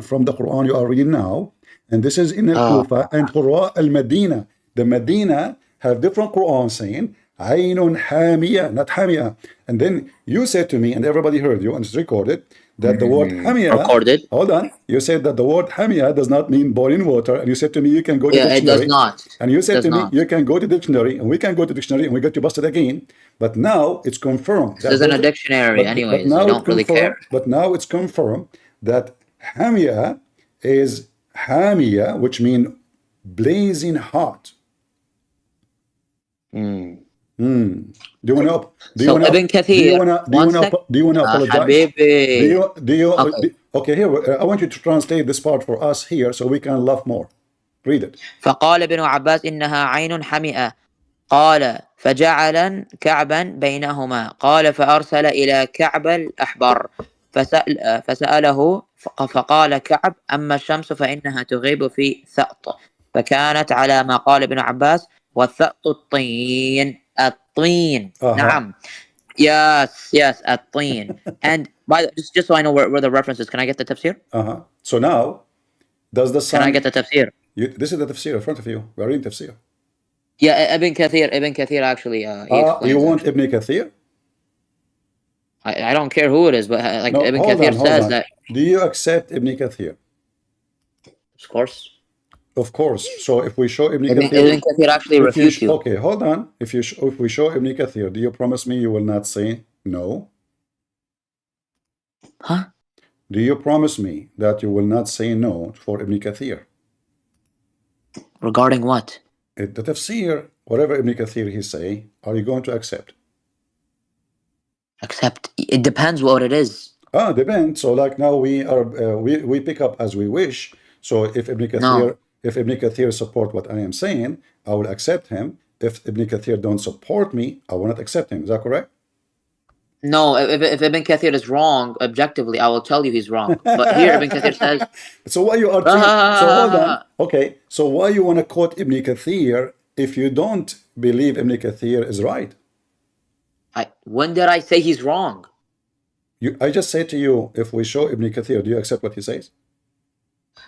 from the Quran you are reading now, and this is in Al-Kufa and Qura al-Medina. The Medina have different Quran saying Aynun Hamiyah, not Hamiyah. And then you said to me, and everybody heard you, and it's recorded, that the word Hamiyah, Recorded. hold on, you said that the word Hamiyah does not mean boiling water, and you said to me you can go to Yeah, it does dictionary. not. And you said Does to me not. you can go to dictionary, and we can go to dictionary, and we get you busted again. But now it's confirmed. This isn't a dictionary, anyways. We don't really care. But now it's confirmed that Hamiyah is Hamiyah, which means blazing hot. Do you want to? Do you So want to? Ibn Do you Kathir. want to? Do you want to? Do you want to apologize? Habibi. Do you? Okay. Okay, here. I want you to translate this part for us here, so we can laugh more. Read it. فقال ابن عباس إنها عين حمئة قال فجعل كعبا بينهما قال فأرسل إلى كعب الأحبر فسأله فقال كعب أما الشمس فإنها تغيب في ثأط فكانت على ما قال ابن عباس والثأط الطين Uh-huh. نعم. Yes, الطين. And just so I know where the reference is, can I get the tafsir? Uh-huh. So now, does the Can I get sun... the tafsir? This is the tafsir in front of you. We're reading tafsir. Yeah, Ibn Kathir actually he You explains want actually. Ibn Kathir? I don't care who it is, but like No, Ibn hold Kathir on, hold says on. that, Do you accept Ibn Kathir? of course. Of course. So if we show Ibn Ibn Kathir, Kathir actually refutes you. okay, hold on. If we show Ibn Kathir, do you promise me you will not say no? Huh? Do you promise me that you will not say no for Ibn Kathir? Regarding what? The tafsir, whatever Ibn Kathir he say, are you going to accept? Except it depends what it is. Depends. So like now we are we pick up as we wish. So if No. Ibn Kathir support what I am saying, I will accept him. If Ibn Kathir don't support me, I will not accept him. Is that correct? No, if Ibn Kathir is wrong, objectively, I will tell you he's wrong. But here Ibn Kathir says, So why you are trying? So hold on. Okay. So why you want to quote Ibn Kathir if you don't believe Ibn Kathir is right? when did I say he's wrong? I just say to you, if we show Ibn Kathir, do you accept what he says?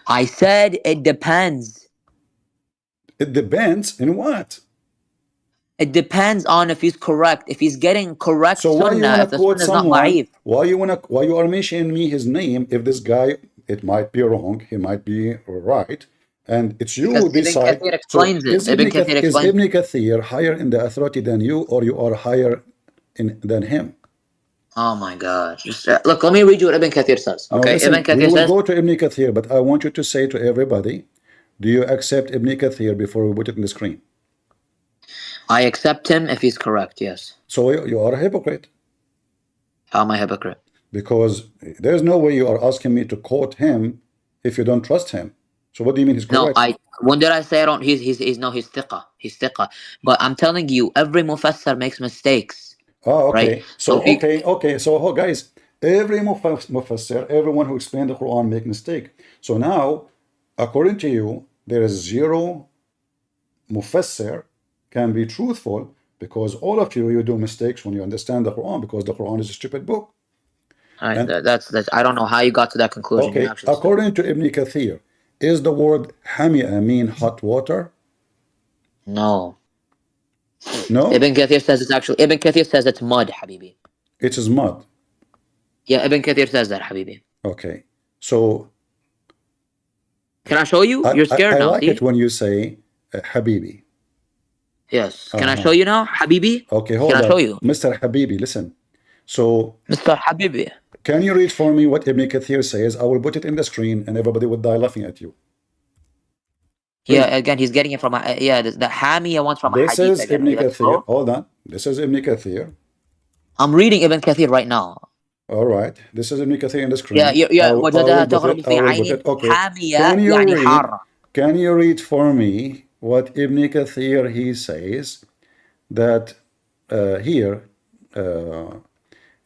I said it depends. It depends in what? It depends on if he's correct. If he's getting correct So why you sunnah, want if to the quote sunnah is not someone? da'if. Why you are mentioning me his name if this guy, it might be wrong, he might be right, and it's you Because who Ibn decide. Kathir So explains it. Ibn Kathir Is explains Ibn Kathir higher in the authority than you, or you are higher than him? Oh my God. Look, let me read you what Ibn Kathir says. No, Okay, Ibn listen, we Kathir will says, go to Ibn Kathir, but I want you to say to everybody, do you accept Ibn Kathir before we put it in the screen? I accept him if he's correct, yes. So you are a hypocrite. How am I a hypocrite? Because there's no way you are asking me to quote him if you don't trust him. So what do you mean he's correct? No, when did I say I don't? He's thiqah. He's thiqah. But I'm telling you, every mufassir makes mistakes. Okay. Right? So okay. So guys, every mufassir, everyone who explained the Quran make mistake. So now, according to you, there is zero mufassir can be truthful because all of you do mistakes when you understand the Quran because the Quran is a stupid book. That's I don't know how you got to that conclusion. Okay, according to Ibn Kathir, is the word hamia mean hot water? No. No? Ibn Kathir says it's mud, Habibi. It is mud. Yeah, Ibn Kathir says that, Habibi. Okay. So can I show you? You're scared I now. like See? it when you say Habibi. Yes. Can I show you now, Habibi? Okay, hold on. Can I show you? Mr. Habibi, listen. So Mr. Habibi. Can you read for me what Ibn Kathir says? I will put it in the screen and everybody would die laughing at you. Please. Yeah, again, he's getting it from the Hamiya one's from a hadith. This is again. Ibn Kathir. Hold on. This is Ibn Kathir. I'm reading Ibn Kathir right now. All right. This is Ibn Kathir in the screen. Yeah. وجدها تغرب في عين حامية يعني حارة. Can you read for me what Ibn Kathir he says that here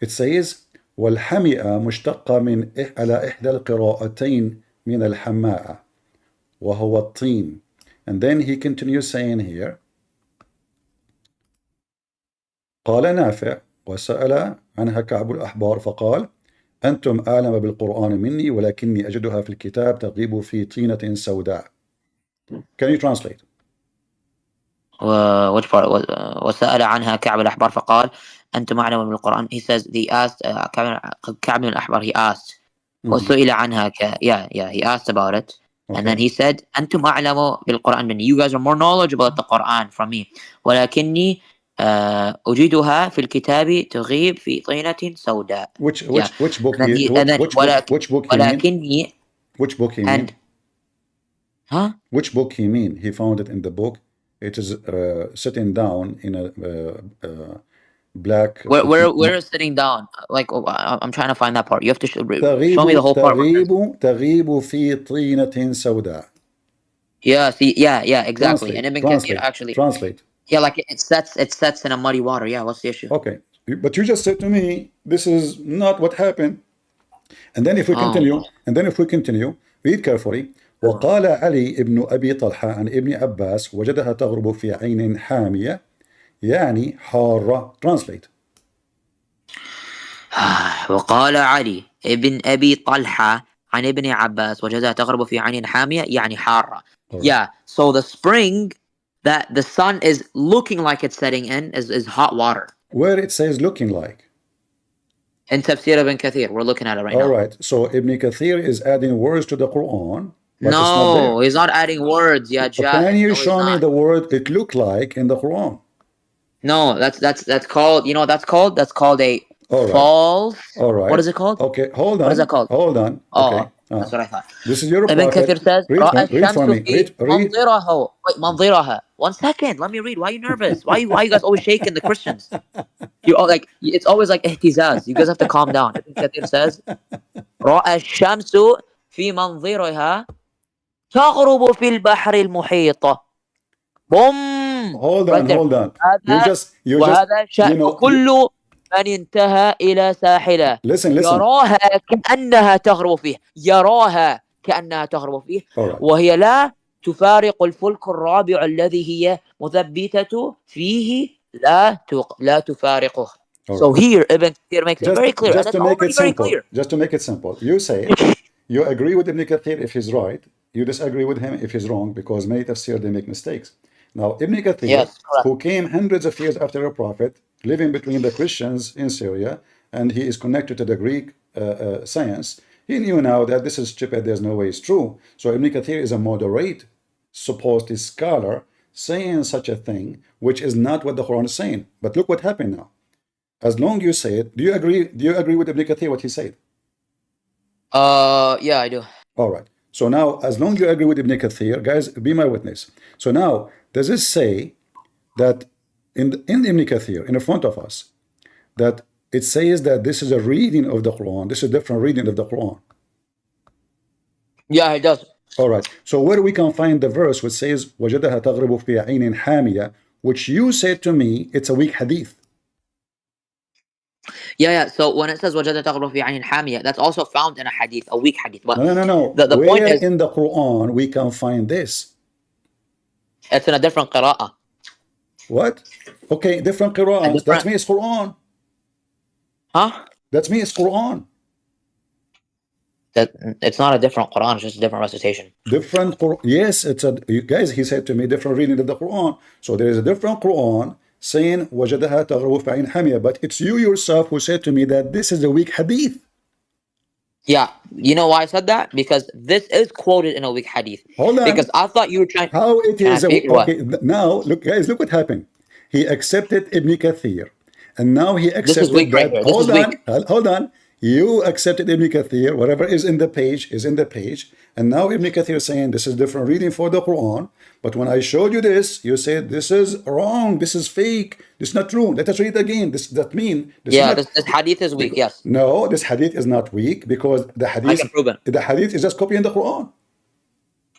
it says والحمئة مشتقة من على إحدى القراءتين من الحماءة وهو الطين. And then he continues saying here قال نافع وسأل عنها كعب الأحبار فقال أنتم أعلم بالقرآن مني ولكني أجدها في الكتاب تغيب في طينة سوداء. Can you translate? Which part? وسأل عنها كعب الأحبار فقال أنتم أعلم بالقرآن. He says he asked كعب الأحبار. He asked وسئل عنها he asked about it. Okay. And then he said أنتم أعلم بالقرآن مني. You guys are more knowledgeable about the Quran from me. ولكني أجدها في الكتاب تغيب في طينة سوداء. Which book? Which book he mean? Which book he mean? Which book he mean? He found it in the book. It is sitting down in a black. Where is sitting down? Like I'm trying to find that part. You have to show me the whole part. تغيب في طينة سوداء. Yeah. See. Yeah. Exactly. Translate, and Ibn Kathir actually translate. Yeah, like it sets in a muddy water. Yeah, what's the issue? Okay, but you just said to me this is not what happened. And then if we Oh, continue, read carefully. وقال علي ابن أبي طلحة عن ابن عباس وجدها تغرب في عين حامية يعني حارة. Translate. وقال علي ابن أبي طلحة عن ابن عباس وجدها تغرب في عين حامية يعني حارة. All right. Yeah, so the spring that the sun is looking like it's setting in is hot water. Where it says looking like. In Tafsir ibn Kathir, we're looking at it right All now. right. So Ibn Kathir is adding words to the Quran, but it's not there. No, he's not adding words. Yeah, Can you no, show me the word it looked like in the Quran? No, that's called. You know what that's called a All right. false. All right. What is it called? Okay, hold on. What is that called? Hold on. Oh, Okay. that's what I thought. This is your Ibn prophet. Kathir says, Read for me. Read. منظرها. Wait, منظرها. 1 second, let me read. Why are you nervous? Why you guys always shaking the Christians? You all like it's always like ihtizaz. You guys have to calm down. Ibn Kathir says, رأى الشمس في منظرها تغرب في البحر المحيط. Boom. Hold Right on. there. Hold on. You وهذا شأن know. كل من انتهى إلى ساحله. Listen. يراها كأنها تغرب فيه. يراها كأنها تغرب فيه. All right. وهي لا تفارق الفلك الرابع الذي هي مثبتة فيه لا تفارقه. All So right. here Ibn Kathir makes it very clear. Just And to it's make already it very simple. clear. Just to make it simple. You say you agree with Ibn Kathir if he's right. You disagree with him if he's wrong because many tafsir they make mistakes. Now Ibn Kathir, Yes, correct. who came hundreds of years after a prophet, living between the Christians in Syria, and he is connected to the Greek science, he knew now that this is stupid, there's no way it's true. So Ibn Kathir is a moderate, supposed scholar, saying such a thing, which is not what the Quran is saying. But look what happened now. As long you say it, do you agree with Ibn Kathir what he said? Yeah, I do. All right. So now, as long you agree with Ibn Kathir, guys, be my witness. So now, does it say that in Ibn Kathir, in front of us, that it says that this is a reading of the Quran, this is a different reading of the Quran? Yeah, it does. All right. So where we can find the verse which says وَجَدَهَا تَغْرِبُ فِي عَيْنٍ حَامِيَةٍ, which you said to me, it's a weak hadith. Yeah. So when it says وَجَدَ تَغْرُبُ فِي عَيْنٍ حَامِيَةٍ, that's also found in a hadith, a weak hadith. But No. The Where point is, in the Quran we can find this? it's in a different qira'ah. What? Okay, different Qur'ans. That means Quran. Huh? That means Quran. That it's not a different Quran, it's just a different recitation. Different Quran. Yes, it's a, you guys, he said to me, different reading of the Quran. So there is a different Quran saying وَجَدَهَا تَغْرِبُ فِي عَيْنٍ حَامِيَةٍ, but it's you yourself who said to me that this is a weak hadith. Yeah, you know why I said that? Because this is quoted in a weak hadith. Hold on. Because I thought you were trying. How it Can is I speak or what? okay? Now look, guys, look what happened. He accepted Ibn Kathir, and now he accepted This is weak right here. This is weak. Hold on. You accepted Ibn Kathir. Whatever is in the page is in the page, and now Ibn Kathir is saying this is different reading for the Quran. But when I showed you this, you said this is wrong. This is fake. This is not true. Let us read again. This Hadith is weak. Yes. No, this hadith is not weak because I can prove it. the hadith is just copying the Quran.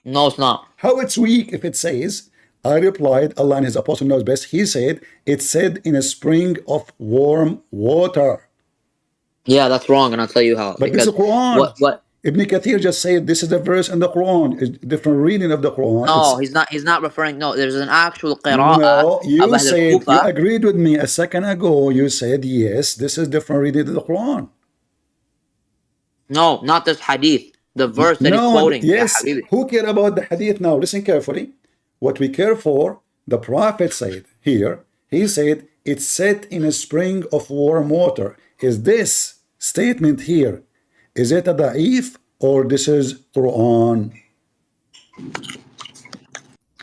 No, it's not. How it's weak if it says, I replied, Allah and His Apostle knows best. He said, it said in a spring of warm water. Yeah, that's wrong, and I'll tell you how. But this is the Quran. What? Ibn Kathir just said this is a verse in the Quran. It's different reading of the Quran. No, he's not. He's not referring. No, there's an actual qira'ah. No, you said, you Kufa. agreed with me a second ago. You said, yes, this is different reading of the Quran. No, not this hadith. The verse that he's quoting. Yes, who care about the hadith now? Listen carefully. What we care for, the Prophet said here, he said, it's set in a spring of warm water. Is this statement here, is it a da'if or this is Quran?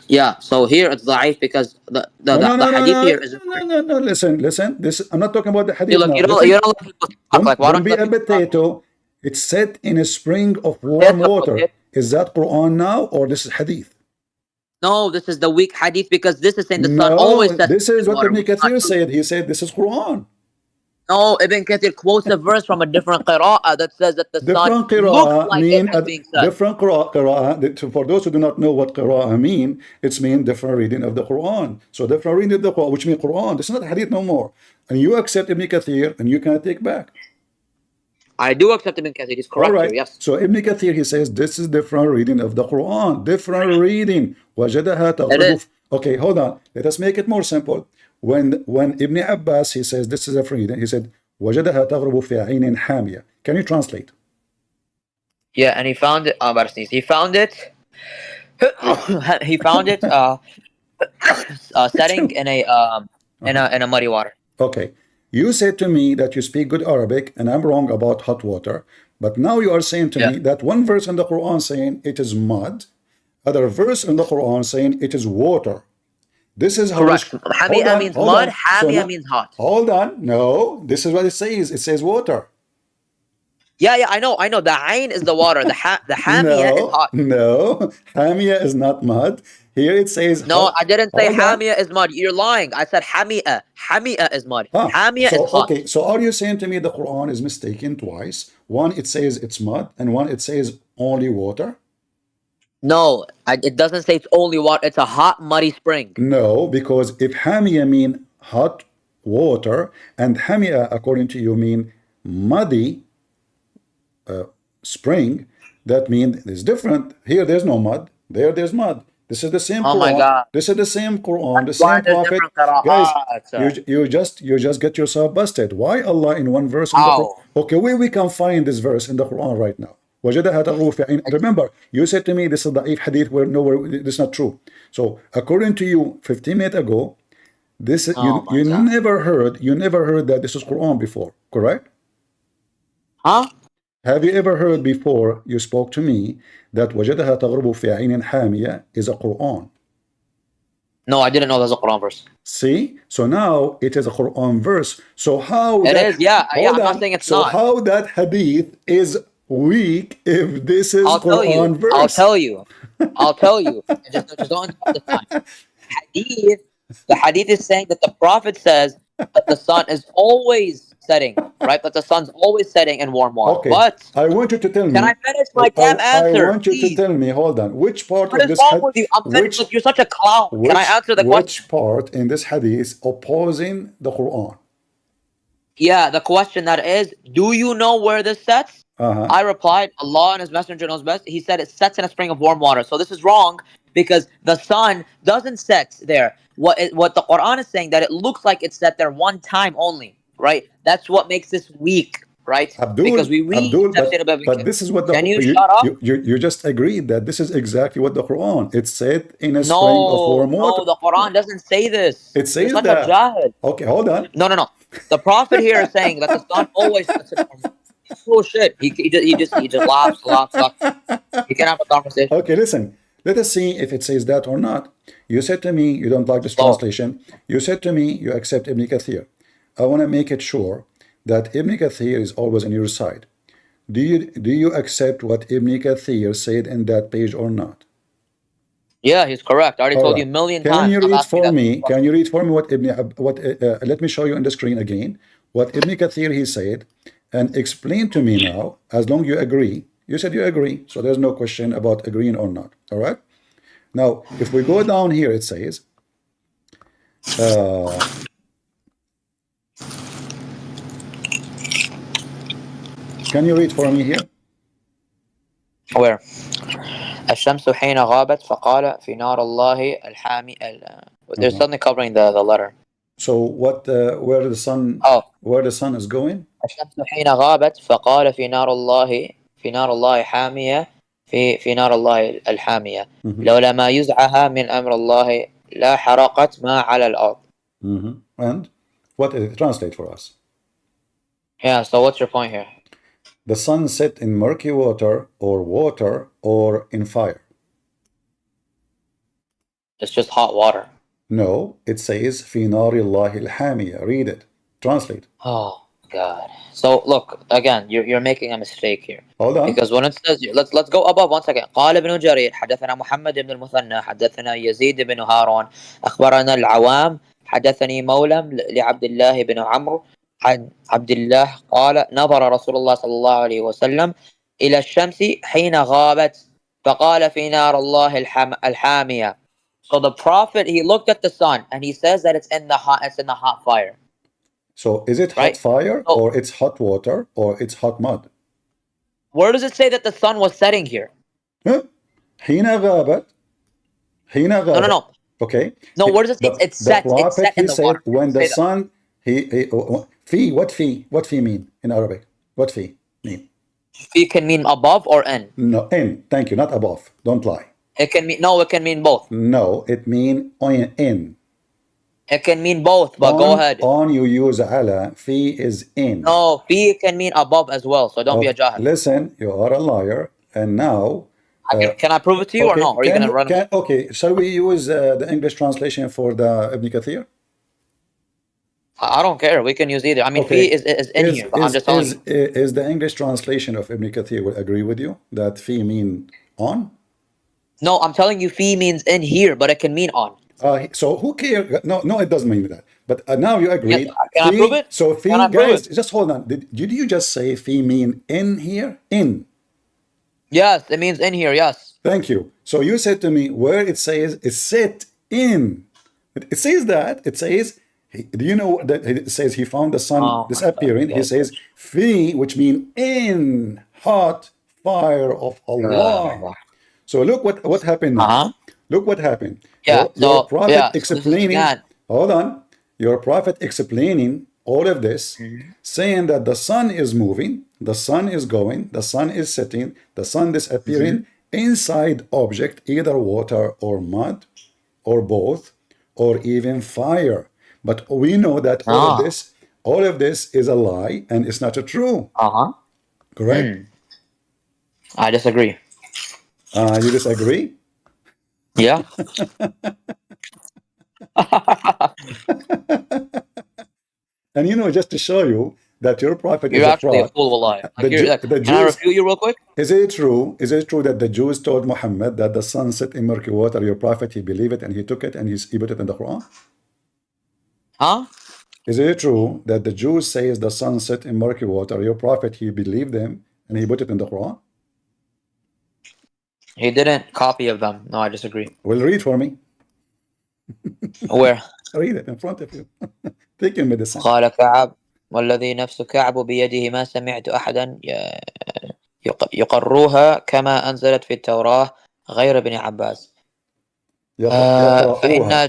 Yeah, so here it's da'if because the hadith here is... No, listen. This, I'm not talking about the hadith now. You don't let people talk. Like, why don't be a potato. It's set in a spring of warm water. Is that Quran now or this is hadith? No, this is the weak hadith because this is saying the sun always sets. This is what Ibn Kathir said. He said this is Quran. No, Ibn Kathir quotes a verse from a different qira'ah that says that the sun Different looks qira'ah like it mean as being set. different qira'ah. For those who do not know what qira'ah mean, it's mean different reading of the Quran. So different reading of the Quran, which means Quran. This is not hadith no more. And you accept Ibn Kathir, and you cannot take back. I do accept Ibn Kathir. He's All correct here, right. yes. So Ibn Kathir, he says this is different reading of the Quran. Different reading. وجدها It تغرب. is. Okay, hold on. Let us make it more simple. When Ibn Abbas, he says this is a reading, he said وجدها تغرب في عين حامية. Can you translate? Yeah, and he found it. I'm about to sneeze. He found it. He found it setting in a muddy water. Okay. You said to me that you speak good Arabic, and I'm wrong about hot water. But now you are saying to Yeah. me that one verse in the Quran saying it is mud, other verse in the Quran saying it is water. This is how Correct. hold Hami'a on, means hold mud. on. So Hami'a now, means hot. hold on. No, this is what it says. It says water. Yeah, I know. The ayn is the water. The Hami'a is No, hot. no. Hamia is not mud. Here it says No, I didn't say hold on. Hami'a is mud. You're lying. I said Hami'a. Hami'a is mud. Hami'a is So hot. okay, so are you saying to me the Quran is mistaken twice? One it says it's mud, and one it says only water? No, it doesn't say it's only water. It's a hot, muddy spring. No, because if hamia mean hot water and hamia according to you mean muddy spring, that means it's different. Here there's no mud. There's mud. This is the same Oh my Quran. God. This is the same Quran, the Why same there's prophet. different Guys, qira'at? you just get yourself busted. Why Allah in one verse in the Quran? How? Okay, where we can find this verse in the Quran right now? وجدها تغرب في عين. Remember, you said to me this is the hadith where nowhere this is not true. So according to you, 15 minutes ago, this Oh my you God. never heard that this is Quran before, correct? Huh? Have you ever heard before you spoke to me that وجدها تغرب في عين حامية is a Quran? No, I didn't know there's a Quran verse. See? So now it is a Quran verse. So how It that is, yeah. hold I'm not on. saying it's So not. how that hadith is weak if this is I'll tell you. Quran verse? I'll tell you. I'll tell you. Just don't interrupt this time. Hadith. The hadith is saying that the Prophet says that the sun is always setting, right? That the sun's always setting in warm water. Okay, But I want you to tell can me. I finish my damn I answer, want you to please? tell me. Hold on. Which part What of is this wrong with you? I'm finished. Look, you're such a clown. Can I answer the question? which part in this hadith opposing the Quran? Yeah, the question that is, do you know where this sets? I replied, Allah and His Messenger knows best. He said it sets in a spring of warm water. So this is wrong because the sun doesn't set there. What the Quran is saying that it looks like it's set there one time only, right? That's what makes this weak, right? Because we read Tafsir But this is what the Can you shut up? you just agreed that this is exactly what the Quran. It's said in a spring of No, warm water. the Quran doesn't say this. It You're says such that. a jahil. Okay, hold on. No. The Prophet here is saying that the sun always sets in warm water. Bullshit. He just laughs. You can have a conversation. Okay, listen. Let us see if it says that or not. You said to me you don't like this So, translation. You said to me you accept Ibn Kathir. I want to make it sure that Ibn Kathir is always on your side. Do you accept what Ibn Kathir said in that page or not? yeah, he's correct. I already All told right. you a million Can times. you Stop read asking me for that me? question. Can you read for me what? Let me show you on the screen again what Ibn Kathir he said, and explain to me now. As long you agree, you said you agree, so there's no question about agreeing or not. All right. Now, if we go down here, it says, can you read for me here? Where? الشمس حين غابت فقال في نار الله الحامي There's something covering the letter. So what? Where the sun? Oh. Where the sun is going? الشمس حين غابت فقال في نار الله حامية في نار الله الحامية لولا ما يزعها من أمر الله لا حرقت ما على الأرض. And what is it? Translate for us. Yeah, so what's your point here? The sun set in murky water or in fire. It's just hot water. No, it says في نار الله الحامية. Read it. Translate. Oh God. So look again, you're making a mistake here. Hold on. Because when it says let's go above one second. قال ابن جرير حدثنا محمد بن المثنى حدثنا يزيد بن هارون أخبرنا العوام حدثني مولى لعبد الله بن عمرو عن عبد الله قال نظر رسول الله صلى الله عليه وسلم إلى الشمس حين غابت فقال في نار الله الحامية. So the prophet, he looked at the sun and he says that it's in the hot fire. So is it hot Right? fire, So or it's hot water, or it's hot mud? where does it say that the sun was setting here? Huh? حين غابت. حين No, no, غابت. no. Okay. No, where does it say it's The set? It's prophet, set he in the water. said, when the Say that. sun, what fi mean in Arabic? What fi mean? It can mean above or in. No, in. Thank you, not above. Don't lie. It can mean, no, it can mean both. No, it mean in. It can mean both, but go ahead. On you use ala, fi is in. No, fi can mean above as well, so don't be a jahil. Listen, you are a liar, and now. Can I prove it to you or no? Or are you going to run it? Okay, shall we use the English translation for the Ibn Kathir? I don't care. We can use either. I mean, Okay. fi is in here, but I'm just telling you. Is the English translation of Ibn Kathir will agree with you that fi mean on? No, I'm telling you fi means in here, but it can mean on. So who cares? No, it doesn't mean that. But now you agreed. Yes, can I prove it? So fi, Can I prove guys, it? just hold on. Did you just say fi mean in here? In. Yes, it means in here, yes. Thank you. So you said to me where it says it's set in. It says that. It says, do you know that it says he found the sun Oh, disappearing? He says fi, which means in hot fire of Allah. So look what happened now. Uh-huh. Look what happened. Yeah, Your so, prophet yeah, so this is explaining. again. Hold on. Your prophet explaining all of this, saying that the sun is moving, the sun is going, the sun is setting, the sun disappearing inside object, either water or mud, or both, or even fire. But we know that all of this is a lie and it's not true. Uh-huh. Correct? I disagree. You disagree? Yeah. And just to show you that your prophet You're is a actually a fraud. fool, wallahi. The Can I Jews, refute you real quick? is it true? Is it true that the Jews told Muhammad that the sun set in murky water? Your prophet, he believed it and he took it and he put it in the Quran? Huh? Is it true that the Jews says the sun set in murky water? Your prophet, he believed them and he put it in the Quran? He didn't copy of them. No, I disagree. Well, read for me. Where? Read it in front of you. Take your medicine. قال كعب والذي نفس كعب بيده ما سمعت أحدا يقروها كما أنزلت في التوراة غير ابن عباس. يقرؤوها.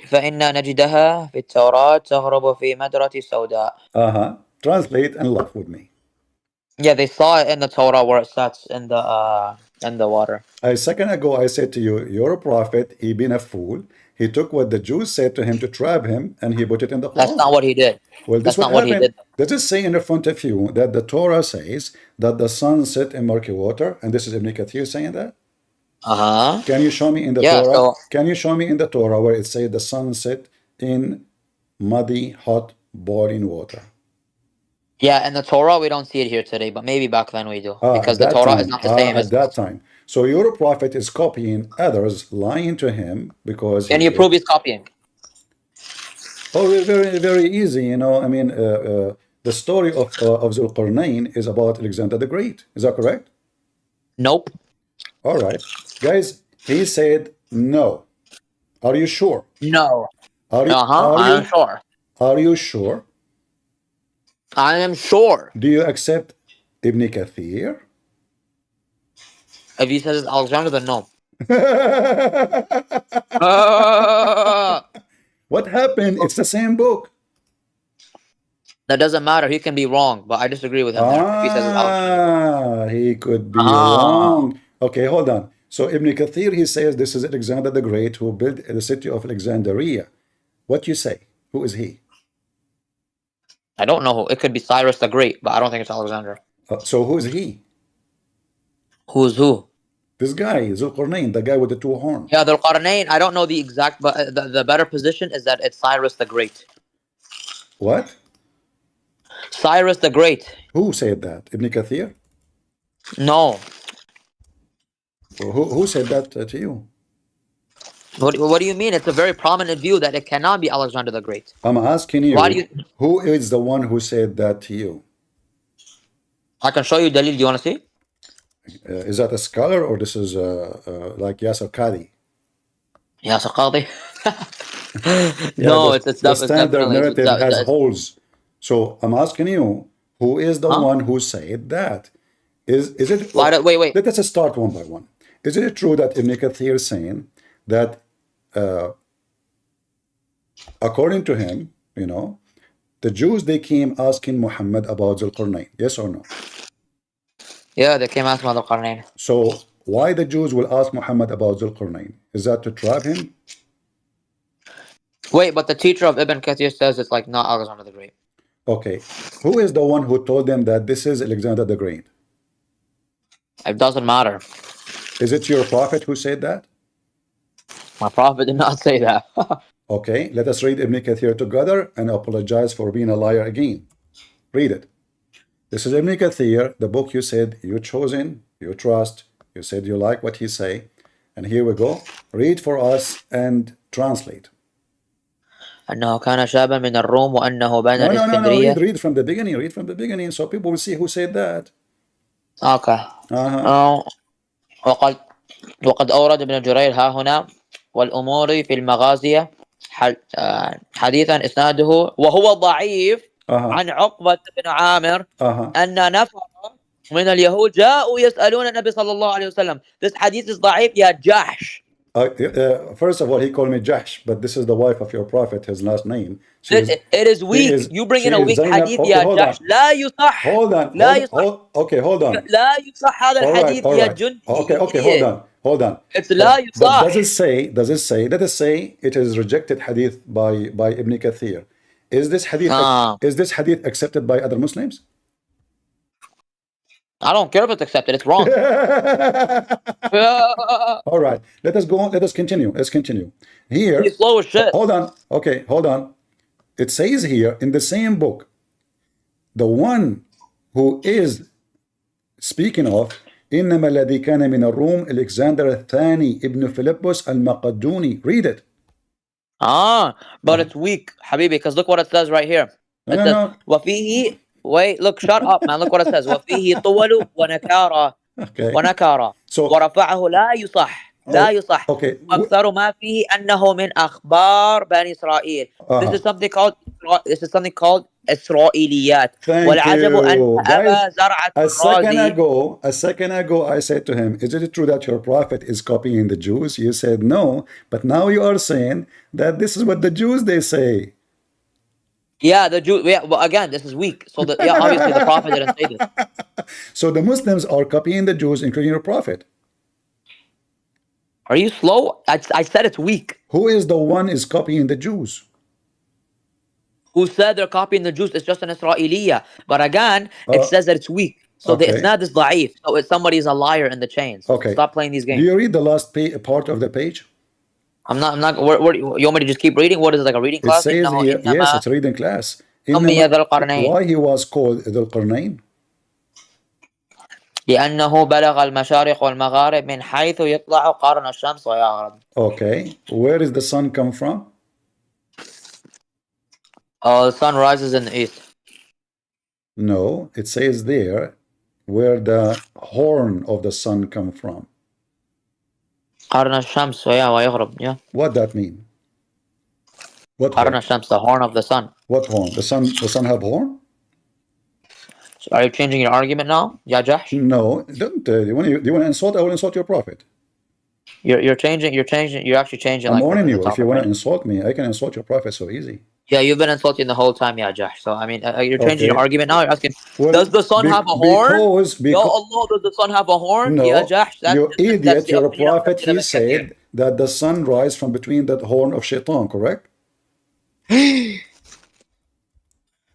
فإن نجدها في التوراة تغرب في مدرة سوداء. Translate and laugh with me. Yeah, they saw it in the Torah where it sets in the water. A second ago, I said to you, you're a prophet, he been a fool. He took what the Jews said to him to trap him, and he put it in the Quran. That's not what he did. Well, this That's not what what he happened. did. Does it say in front of you that the Torah says that the sun set in murky water? And this is Ibn Kathir saying that? Uh-huh. Can you show me in the Torah? Can you show me in the Torah where it says the sun set in muddy, hot, boiling water? Yeah, in the Torah we don't see it here today, but maybe back then we do. Because the Torah is not the same as that time. So your prophet is copying others, lying to him because. Can you prove he's copying? Oh, very, very easy. I mean, the story of Zulqarnain is about Alexander the Great. Is that correct? Nope. All right. Guys, he said no. Are you sure? No. I am sure. Are you sure? I am sure. Do you accept Ibn Kathir? If he says it's Alexander, then no. What happened? It's the same book. That doesn't matter. He can be wrong, but I disagree with him there. If he says it's Alexander. He could be wrong. Okay, hold on. So Ibn Kathir, he says this is Alexander the Great who built the city of Alexandria. What you say? Who is he? I don't know who. It could be Cyrus the Great, but I don't think it's Alexander. So who is he? Who's who? This guy, Zulqarnain, the guy with the two horns. Yeah, the Quranic, I don't know the exact, but the better position is that it's Cyrus the Great. What? Cyrus the Great. Who said that? Ibn Kathir? No. Who said that to you? What do you mean? It's a very prominent view that it cannot be Alexander the Great. I'm asking Why do you, you? who is the one who said that to you? I can show you Dalil. Do you want to see? Is that a scholar or this is like Yasser Qadi? Yeah, Saqadi. Yeah, No, the it's standard definitely narrative has holes. So I'm asking you, who is the huh? one who said that? Is it? Why do, wait. Let us start one by one. Is it true that Ibn Kathir is saying that according to him, the Jews they came asking Muhammad about Zulqarnain? Yes or no? Yeah, they came out from the Qarnayn. So why the Jews will ask Muhammad about Zulqarnain? Is that to trap him? Wait, but the teacher of Ibn Kathir says it's like not Alexander the Great. Okay. Who is the one who told them that this is Alexander the Great? It doesn't matter. Is it your prophet who said that? My prophet did not say that. Okay, let us read Ibn Kathir together and apologize for being a liar again. Read it. This is Ibn Kathir, the book you said you chosen, you trust, you said you like what he say. And here we go. Read for us and translate. أنه كان شابا من الروم وأنه بنى No, الإسكندرية. read from the beginning. Read from the beginning so people will see who said that. Okay. وقد أورد ابن جرير ها هنا والأمور في المغازية حديثا إسناده وهو ضعيف عن عقبة بن عامر أن نفر من اليهود جاءوا يسألون النبي صلى الله عليه وسلم. This hadith is ضعيف يا جحش. First of all, he called me Jahsh, but this is the wife of your prophet, his last name. It is weak. You bring in a weak hadith يا جحش. لا يصح. Hold on. لا يصح. Okay, hold on. لا يصح هذا الحديث يا جندي. Okay, hold on. It's لا يصح. But does it say it is rejected hadith by Ibn Kathir? Is this hadith accepted by other Muslims? I don't care if it's accepted. It's wrong. All right. Let us go on. Let's continue. Here. He's slow as shit. Hold on. Okay, hold on. It says here in the same book, the one who is speaking of إنما الذي كان من الروم Alexander الثاني ابن فيلبس المقدوني. Read it. But it's weak, حبيبي, because look what it says right here. It says وفيه. Wait, look, shut up, man. Look what it says. وفيه طول ونكارة. ونكارة. ورفعه لا يصح. لا يصح. وأكثر ما فيه أنه من أخبار بني إسرائيل. This is something called إسرائيليات. والعجب أن أبا زرعة الرازي. A second ago, I said to him, is it true that your prophet is copying the Jews? You said no, but now you are saying that this is what the Jews they say. Yeah, the Jew. Yeah, well, again, this is weak. So obviously the prophet didn't say this. So the Muslims are copying the Jews, including your prophet. Are you slow? I said it's weak. Who is the one is copying the Jews? Who said they're copying the Jews? It's just an Israeliyah. But again, it says that it's weak. So it's not this da'if. So somebody's a liar in the chains. Okay. Stop playing these games. Do you read the last part of the page? I'm not. You want me to just keep reading? What is it, like a reading class? It says here, yes, it's reading class. Why he was called Dhul Qarnayn? لأنه بلغ المشارق والمغارب من حيث يطلع قرن الشمس ويغرب. Okay, where does the sun come from? The sun rises in the east. No, it says there where the horn of the sun come from. قرن الشمس ويغرب. Yeah. What that mean? What قرن الشمس, the horn of the sun. What horn? The sun have horn? So are you changing your argument now, Ya Jahsh? No, don't. Do you want to insult? I will insult your prophet. You're changing. You're actually changing. I'm warning you. If you want to insult me, I can insult your prophet so easy. Yeah, you've been insulting the whole time, Ya Jahsh. So I mean, you're changing your argument now. You're asking, does the sun have a horn? Ya Allah, does the sun have a horn? No, Ya Jahsh, you idiot. Your prophet, he said that the sun rise from between the horn of Shaitan, correct?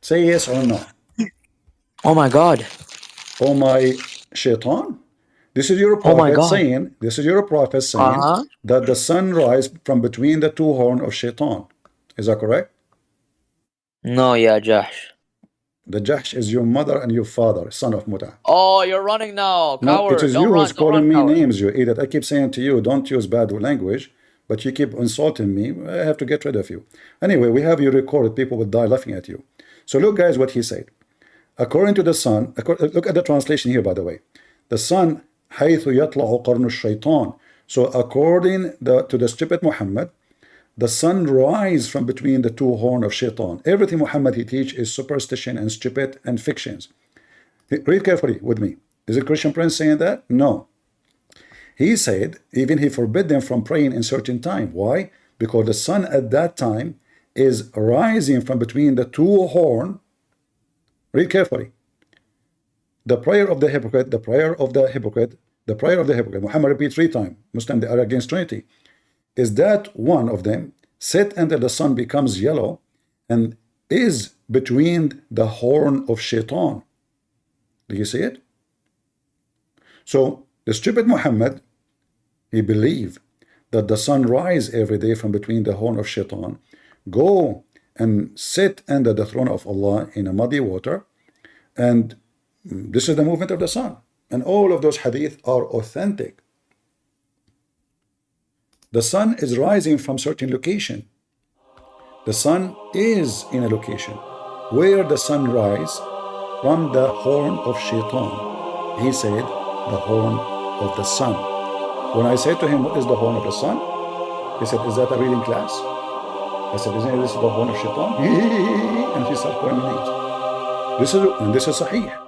Say yes or no. Oh my God. Oh my Shaitan. This is your prophet saying. This is your prophet saying that the sun rise from between the two horns of Shaitan. Is that correct? No, Ya Jahsh. The Jahsh is your mother and your father, son of Muta. Oh, you're running now, coward. No, it is you who's calling me names, you idiot. I keep saying to you, don't use bad language. but you keep insulting me. I have to get rid of you. Anyway, we have you recorded. People will die laughing at you. So look, guys, what he said. According to the sun, look at the translation here, by the way. The sun, حيث يطلع قرن الشيطان. So according to the stupid Muhammad, the sun rises from between the two horns of shaitan. Everything Muhammad he teach is superstition and stupid and fictions. Read carefully with me. Is it Christian Prince saying that? No. He said, even he forbid them from praying in certain time. Why? Because the sun at that time is rising from between the two horns. Read carefully. The prayer of the hypocrite, the prayer of the hypocrite, the prayer of the hypocrite. Muhammad repeats 3 times. Muslim, they are against Trinity. Is that one of them set until the sun becomes yellow and is between the horn of shaitan. Do you see it? So the stupid Muhammad, he believed that the sun rise every day from between the horn of shaitan, go and sit under the throne of Allah in a muddy water, and this is the movement of the sun. And all of those hadith are authentic. The sun is rising from certain location. The sun is in a location where the sun rise from the horn of shaitan. He said the horn of the sun. When I said to him, what is the horn of the sun? He said, is that a reading class? I said, isn't this the horn of shaitan? And he started crying. This is sahih.